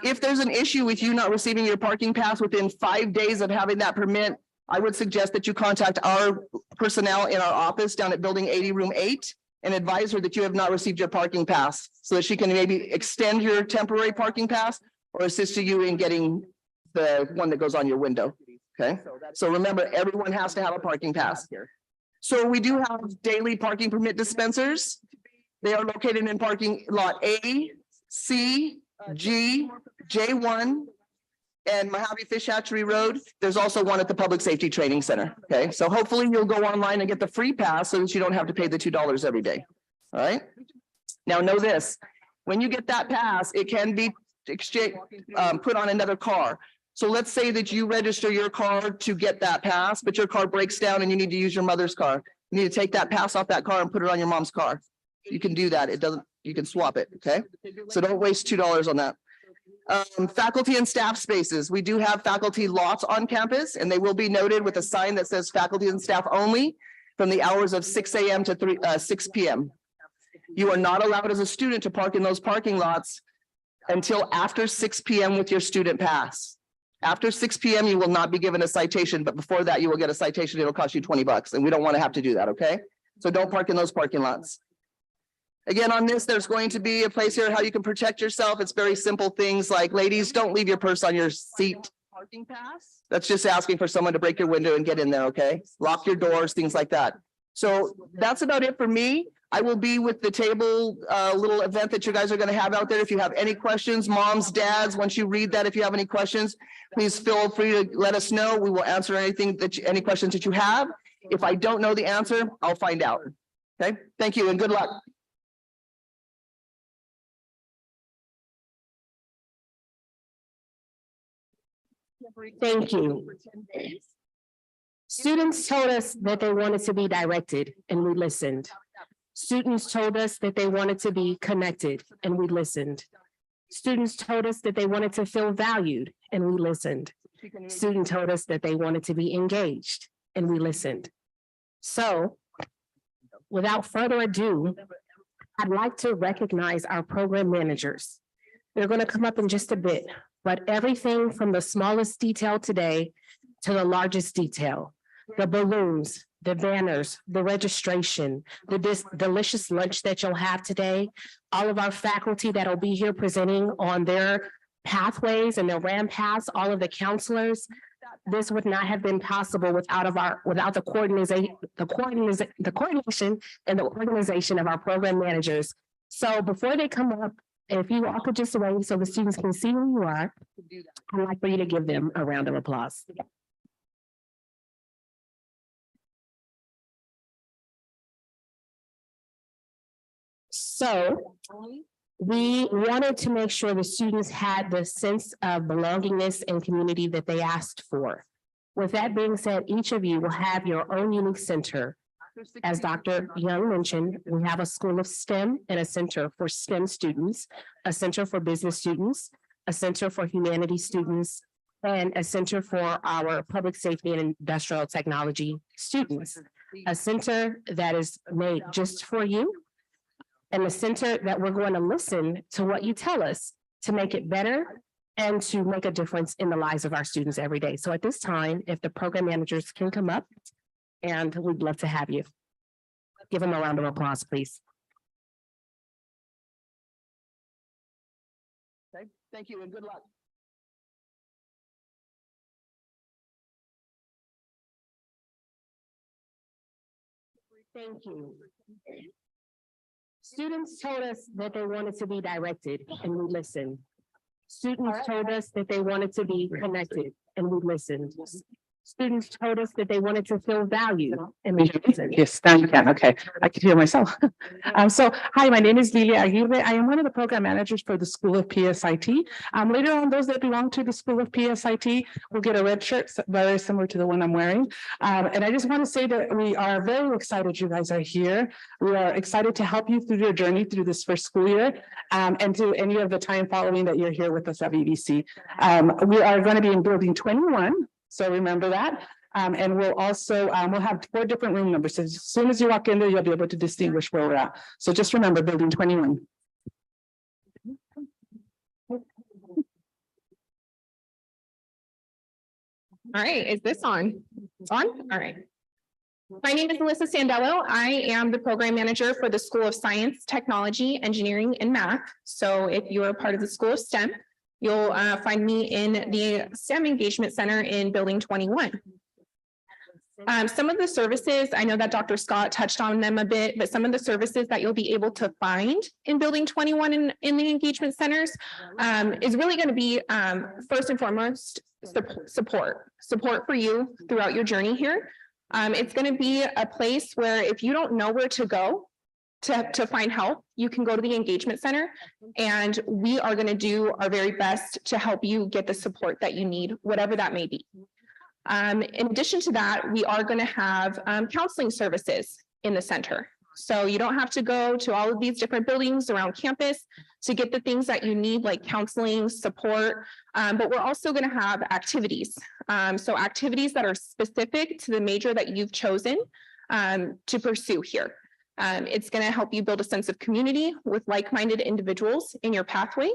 If there's an issue with you not receiving your parking pass within 5 days of having that permit, I would suggest that you contact our personnel in our office down at Building 80, Room 8, and advise her that you have not received your parking pass so that she can maybe extend your temporary parking pass or assist you in getting the one that goes on your window. Okay, so remember, everyone has to have a parking pass. So we do have daily parking permit dispensers. They are located in parking lot A, C, G, J1, and Mojave Fish Hatchery Road. There's also one at the Public Safety Training Center. Okay, so hopefully you'll go online and get the free pass so that you don't have to pay the $2 every day. All right. Now know this, when you get that pass, it can be put on another car. So let's say that you register your car to get that pass, but your car breaks down and you need to use your mother's car. You need to take that pass off that car and put it on your mom's car. You can do that. It doesn't, you can swap it. Okay. So don't waste $2 on that. Faculty and staff spaces. We do have faculty lots on campus and they will be noted with a sign that says faculty and staff only from the hours of 6 a.m. to 6 p.m. You are not allowed as a student to park in those parking lots until after 6 p.m. with your student pass. After 6 p.m. you will not be given a citation, but before that you will get a citation. It'll cost you $20 and we don't want to have to do that. Okay. So don't park in those parking lots. Again, on this, there's going to be a place here how you can protect yourself. It's very simple things like, ladies, don't leave your purse on your seat. Parking pass. That's just asking for someone to break your window and get in there, okay? Lock your doors, things like that. So that's about it for me. I will be with the table little event that you guys are going to have out there. If you have any questions, moms, dads, once you read that, if you have any questions, please feel free to let us know. We will answer anything any questions that you have. If I don't know the answer, I'll find out. Okay, thank you and good luck. Thank you. Students told us that they wanted to be directed and we listened. Students told us that they wanted to be connected and we listened. Students told us that they wanted to feel valued and we listened. Students told us that they wanted to be engaged and we listened. So without further ado, I'd like to recognize our program managers. They're going to come up in just a bit, but everything from the smallest detail today to the largest detail, the balloons, the banners, the registration, the delicious lunch that you'll have today, all of our faculty that'll be here presenting on their pathways and their ramp paths, all of the counselors. This would not have been possible without the coordination and the organization of our program managers. So before they come up, if you all could just wave so the students can see who you are, I'd like for you to give them a round of applause. So we wanted to make sure the students had the sense of belongingness and community that they asked for. With that being said, each of you will have your own unique center. As Dr. Young mentioned, we have a school of STEM and a center for STEM students, a center for business students, a center for humanities students, and a center for our public safety and industrial technology students. A center that is made just for you, and a center that we're going to listen to what you tell us to make it better and to make a difference in the lives of our students every day. So at this time, if the program managers can come up, and we'd love to have you. Give them a round of applause, please. Okay, thank you and good luck. Thank you. Students told us that they wanted to be directed and we listened. Students told us that they wanted to be connected and we listened. students told us that they wanted to feel valued. Yes, now you can. Okay, I can hear myself. So hi, my name is Lilia Aguirre. I am one of the program managers for the School of PSIT. Later on, those that belong to the School of PSIT will get a red shirt, very similar to the one I'm wearing. And I just want to say that we are very excited you guys are here. We are excited to help you through your journey through this first school year, and to any of the time following that you're here with us at BBC. We are going to be in building 21. So remember that. And we'll also, we'll have 4 different room numbers. So as soon as you walk in there, you'll be able to distinguish where we're at. So just remember building 21. All right, is this on? It's on? All right. My name is Alyssa Sandello. I am the program manager for the School of Science, Technology, Engineering, and Math. So if you're a part of the School of STEM, you'll find me in the STEM Engagement Center in Building 21. Some of the services, I know that Dr. Scott touched on them a bit, but some of the services that you'll be able to find in Building 21 in the engagement centers is really going to be first and foremost support for you throughout your journey here. It's going to be a place where if you don't know where to go to find help, you can go to the engagement center, and we are going to do our very best to help you get the support that you need, whatever that may be. In addition to that, we are going to have counseling services in the center. So you don't have to go to all of these different buildings around campus to get the things that you need, like counseling, support, but we're also going to have activities. So activities that are specific to the major that you've chosen to pursue here. It's going to help you build a sense of community with like-minded individuals in your pathway.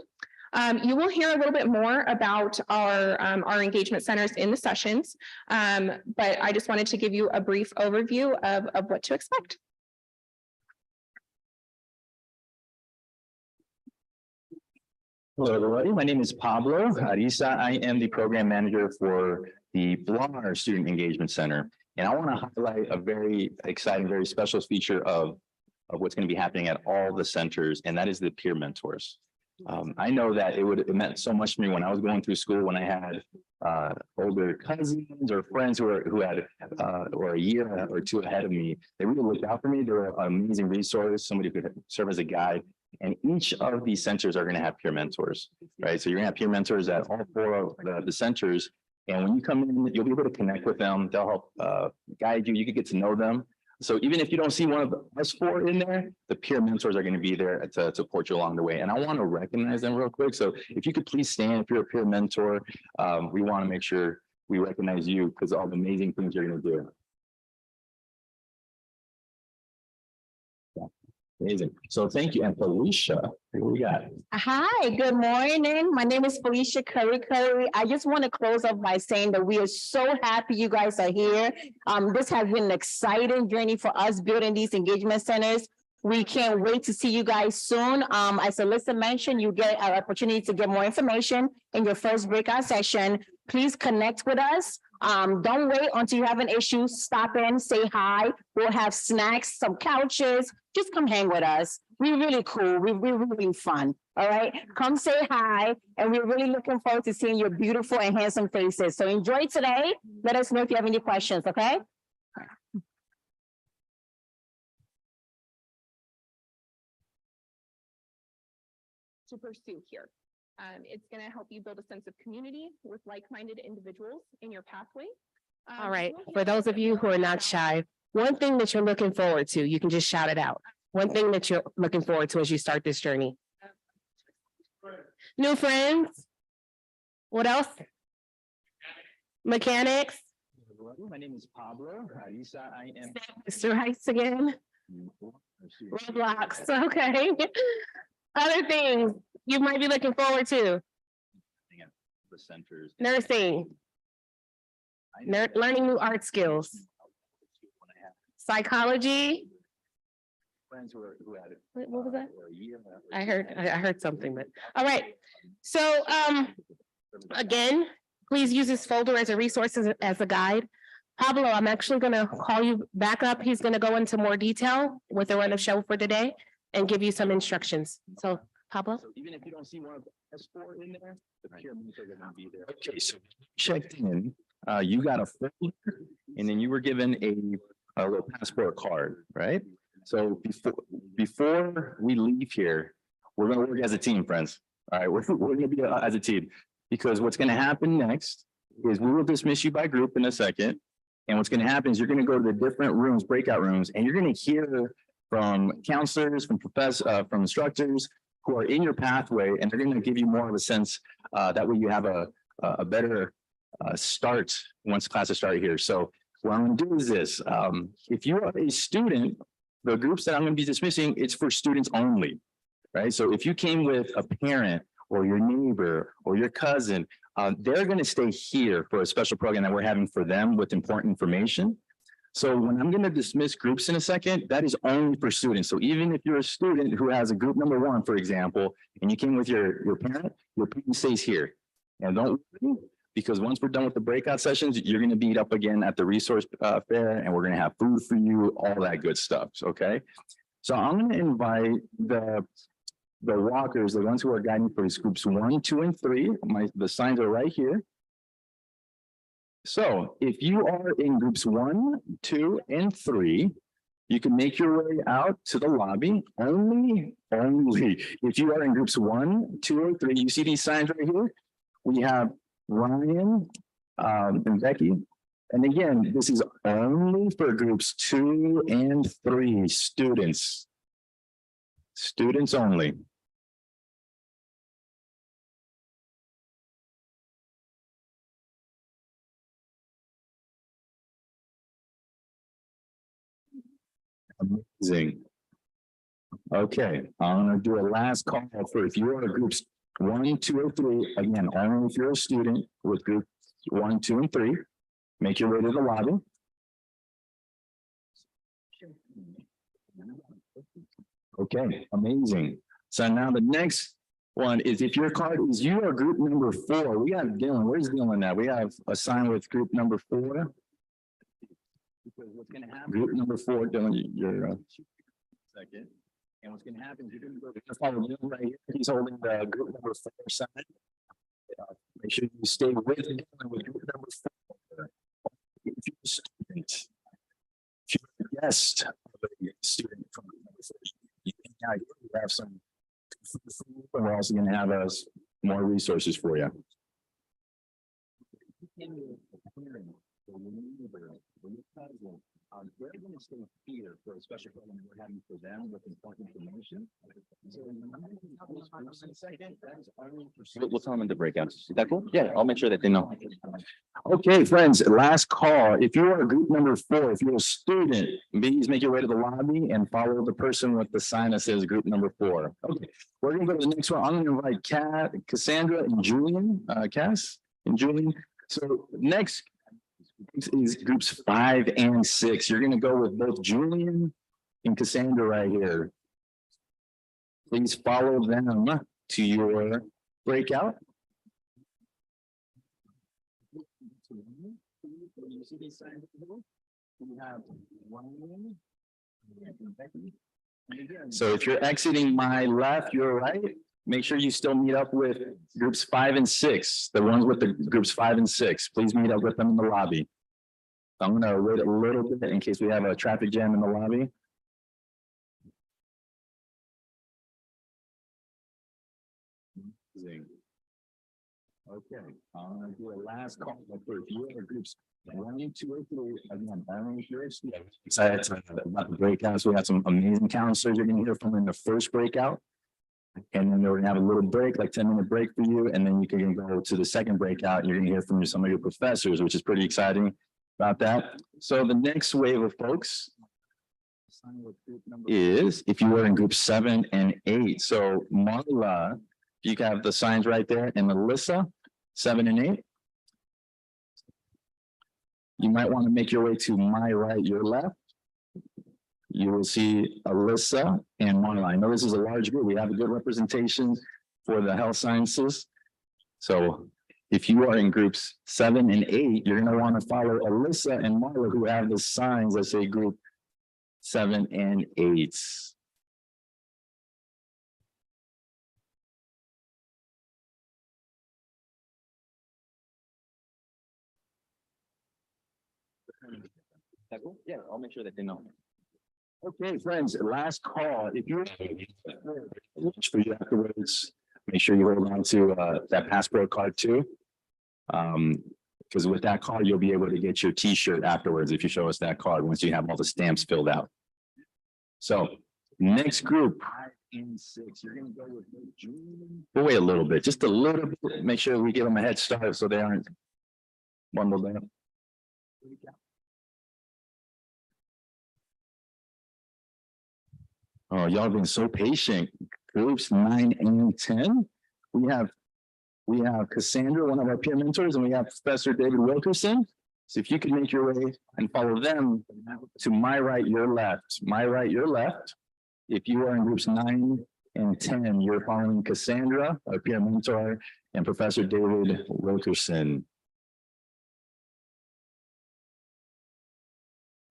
You will hear a little bit more about our engagement centers in the sessions, but I just wanted to give you a brief overview of what to expect. Hello, everybody. My name is Pablo Arisa. I am the program manager for the BLAR Student Engagement Center. And I want to highlight a very exciting, very special feature of what's going to be happening at all the centers, and that is the peer mentors. I know that it meant so much to me when I was going through school, when I had older cousins or friends who had or a year or two ahead of me. They really looked out for me. They were an amazing resource, somebody who could serve as a guide. And each of these centers are going to have peer mentors, right? So you're going to have peer mentors at all 4 of the centers. And when you come in, you'll be able to connect with them. They'll help guide you. You can get to know them. So even if you don't see one of us 4 in there, the peer mentors are going to be there to support you along the way. And I want to recognize them real quick. So if you could please stand, if you're a peer mentor, we want to make sure we recognize you because of all the amazing things you're going to do. Amazing. So thank you. And Felicia, what we got? Hi, good morning. My name is Felicia Curry. I just want to close up by saying that we are so happy you guys are here. This has been an exciting journey for us building these engagement centers. We can't wait to see you guys soon. As Alyssa mentioned, you get an opportunity to get more information in your first breakout session. Please connect with us. Don't wait until you have an issue. Stop in, say hi. We'll have snacks, some couches. Just come hang with us. We're really cool. We're really fun. All right. Come say hi. And we're really looking forward to seeing your beautiful and handsome faces. So enjoy today. Let us know if you have any questions. Okay. To pursue here. It's going to help you build a sense of community with like-minded individuals in your pathway. All right. For those of you who are not shy, one thing that you're looking forward to, you can just shout it out. One thing that you're looking forward to as you start this journey. New friends. What else? Mechanics. My name is Pablo Arisa. I am Mr. Heights again. Roblox. Okay. Other things you might be looking forward to. The centers. Nursing. Learning new art skills. Psychology. Friends who had it. What was that? I heard something, but all right. So again, please use this folder as a resource as a guide. Pablo, I'm actually going to call you back up. He's going to go into more detail with the run of show for today and give you some instructions. So Pablo. So even if you don't see one of us 4 in there, the peer mentors are going to be there. Okay, so checked in. you got a folder, and then you were given a little passport card, right? So before we leave here, we're gonna work as a team, friends. All right, we're gonna be as a team, because what's gonna happen next is we will dismiss you by group in a second. And what's gonna happen is you're gonna go to the different rooms, breakout rooms, and you're gonna hear from counselors, from professors, from instructors who are in your pathway, and they're gonna give you more of a sense, that way you have a better start once classes start here. So what I'm gonna do is this, if you are a student, the groups that I'm gonna be dismissing, it's for students only, right? So if you came with a parent or your neighbor or your cousin, they're gonna stay here for a special program that we're having for them with important information. So when I'm gonna dismiss groups in a second, that is only for students. So even if you're a student who has a group number 1, for example, and you came with your parent stays here. And don't worry, because once we're done with the breakout sessions, you're gonna meet up again at the resource fair, and we're gonna have food for you, all that good stuff, okay? So I'm gonna invite the walkers, the ones who are guiding for these groups 1, 2, and 3. The signs are right here. So if you are in groups 1, 2, and 3, you can make your way out to the lobby. Only if you are in groups 1, 2, or 3, you see these signs right here. We have Ryan and Becky. And again, this is only for groups 2 and 3, students. Students only. Amazing. Okay, I'm gonna do a last call for if you are groups 1, 2, or 3. Again, only if you're a student with groups 1, 2, and 3. Make your way to the lobby. Okay, amazing. So now the next one is if your card is you are group number 4. We have Dylan. Where's Dylan at? We have a sign with group number 4. Because what's going to happen? Group number 4, Dylan, you're second. And what's going to happen is you're going to go to follow Dylan right here. He's holding the group number 4 sign. Make sure you stay with Dylan with group number 4. If you're a student, if you're a guest of a student from group number 4, you have some food, and we're also going to have more resources for you. They're going to stay here for a special program we're having for them with important information. We'll tell them in the breakouts. Is that cool? Yeah, I'll make sure that they know. Okay, friends, last call. If you are group number 4, if you're a student, please make your way to the lobby and follow the person with the sign that says group number 4. Okay, we're going to go to the next one. I'm going to invite Cassandra and Julian, Cass and Julian. So next is groups 5 and 6. You're going to go with both Julian and Cassandra right here. Please follow them to your breakout. So if you're exiting my left, your right, make sure you still meet up with groups 5 and 6, the ones with the groups 5 and 6. Please meet up with them in the lobby. I'm going to wait a little bit in case we have a traffic jam in the lobby. Okay, I'm going to do a last call for if you are groups 1, 2, or 3. Again, only if you're a student. Excited about the breakouts. We had some amazing counselors you're going to hear from in the first breakout. And then we're going to have a little break, like 10-minute break for you. And then you can go to the second breakout. And you're going to hear from some of your professors, which is pretty exciting about that. So the next wave of folks is if you are in group 7 and 8. So Marla, you have the signs right there, and Melissa, 7 and 8. You might want to make your way to my right, your left. You will see Alyssa and Marla. I know this is a large group. We have a good representation for the health sciences. So if you are in groups 7 and 8, you're going to want to follow Alyssa and Marla, who have the signs that say group 7 and 8. Yeah, I'll make sure that they know. Okay, friends, last call. If you're for you afterwards, make sure you hold on to that passport card too. Because with that card, you'll be able to get your T-shirt afterwards if you show us that card once you have all the stamps filled out. So next group. 5 and 6. You're gonna go with we'll wait a little bit, just a little bit. Make sure we give them a head start so they aren't bundled up. Oh, y'all been so patient. Groups 9 and 10. We have Cassandra, one of our peer mentors, and we have Professor David Wilkerson. So if you could make your way and follow them to my right, your left, my right, your left. If you are in groups 9 and 10, you're following Cassandra, our peer mentor, and Professor David Wilkerson.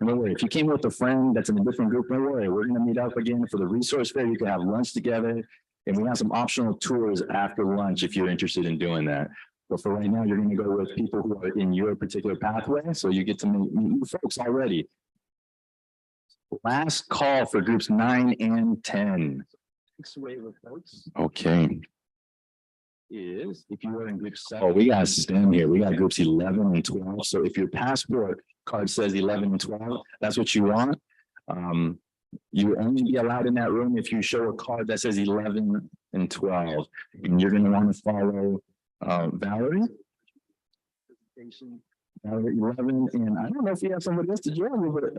And don't worry, if you came with a friend that's in a different group, don't worry, we're going to meet up again for the resource fair. You can have lunch together, and we have some optional tours after lunch if you're interested in doing that. But for right now, you're going to go with people who are in your particular pathway, so you get to meet new folks already. Last call for groups 9 and 10. Okay. Is if you are in group 7. Oh, we got to stand here. We got groups 11 and 12. So if your passport card says 11 and 12, that's what you want. You only be allowed in that room if you show a card that says 11 and 12. And you're going to want to follow Valerie. Valerie 11, and I don't know if you have somebody else to join you, but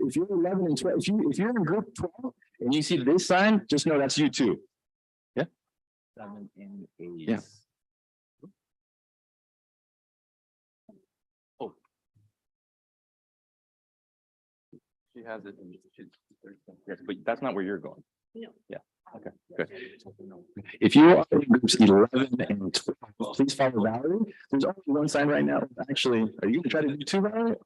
if you're 11 and 12, if you're in group 12 and you see this sign, just know that's you too. Yeah. 7 and 8. Yeah. Oh. She has it. Yes, but that's not where you're going. No. Yeah. Okay, good. If you are in groups 11 and 12, please follow Valerie. There's only one sign right now. Actually, are you going to try to do 2, Valerie?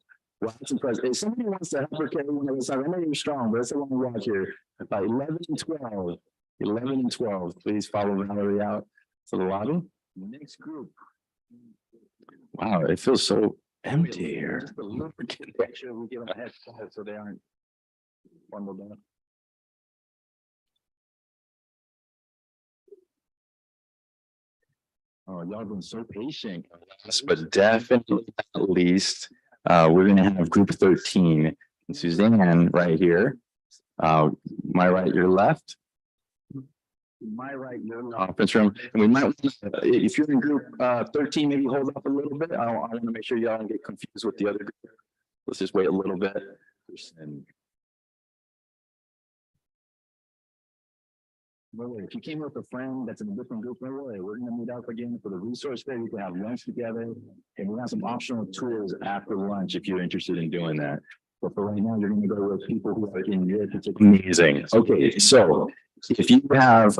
Wow, that's impressive. If somebody wants to help her carry one of the signs, I know you're strong, but it's a long walk here. About 11 and 12. 11 and 12. Please follow Valerie out to the lobby. Next group. Wow, it feels so empty here. Just a little bit. Make sure we give them a head start so they aren't bundled up. Oh, y'all been so patient. Last but definitely not least, we're going to have group 13. And Suzanne right here. My right, your left. My right, your left. Conference room. And we might, if you're in group 13, maybe hold up a little bit. I want to make sure y'all don't get confused with the other group. Let's just wait a little bit. And if you came with a friend that's in a different group, don't worry, we're going to meet up again for the resource fair. You can have lunch together, and we have some optional tours after lunch if you're interested in doing that. But for right now, you're going to go with people who are in your particular. Amazing. Okay, so if you have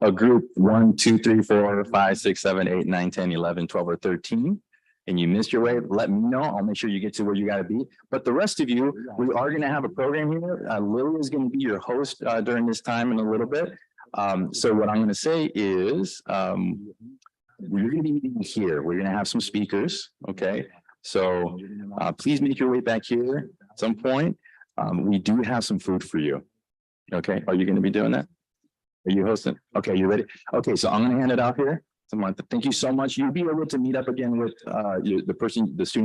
a group 1, 2, 3, 4, 5, 6, 7, 8, 9, 10, 11, 12, or 13, and you missed your way, let me know. I'll make sure you get to where you got to be. But the rest of you, we are going to have a program here. Lily is going to be your host during this time in a little bit. So what I'm going to say is, we're going to be meeting here. We're going to have some speakers. Okay. So, please make your way back here at some point. We do have some food for you. Okay. Are you going to be doing that? Are you hosting? Okay. You ready? Okay. So I'm going to hand it out here. Samantha, thank you so much. You'll be able to meet up again with, the student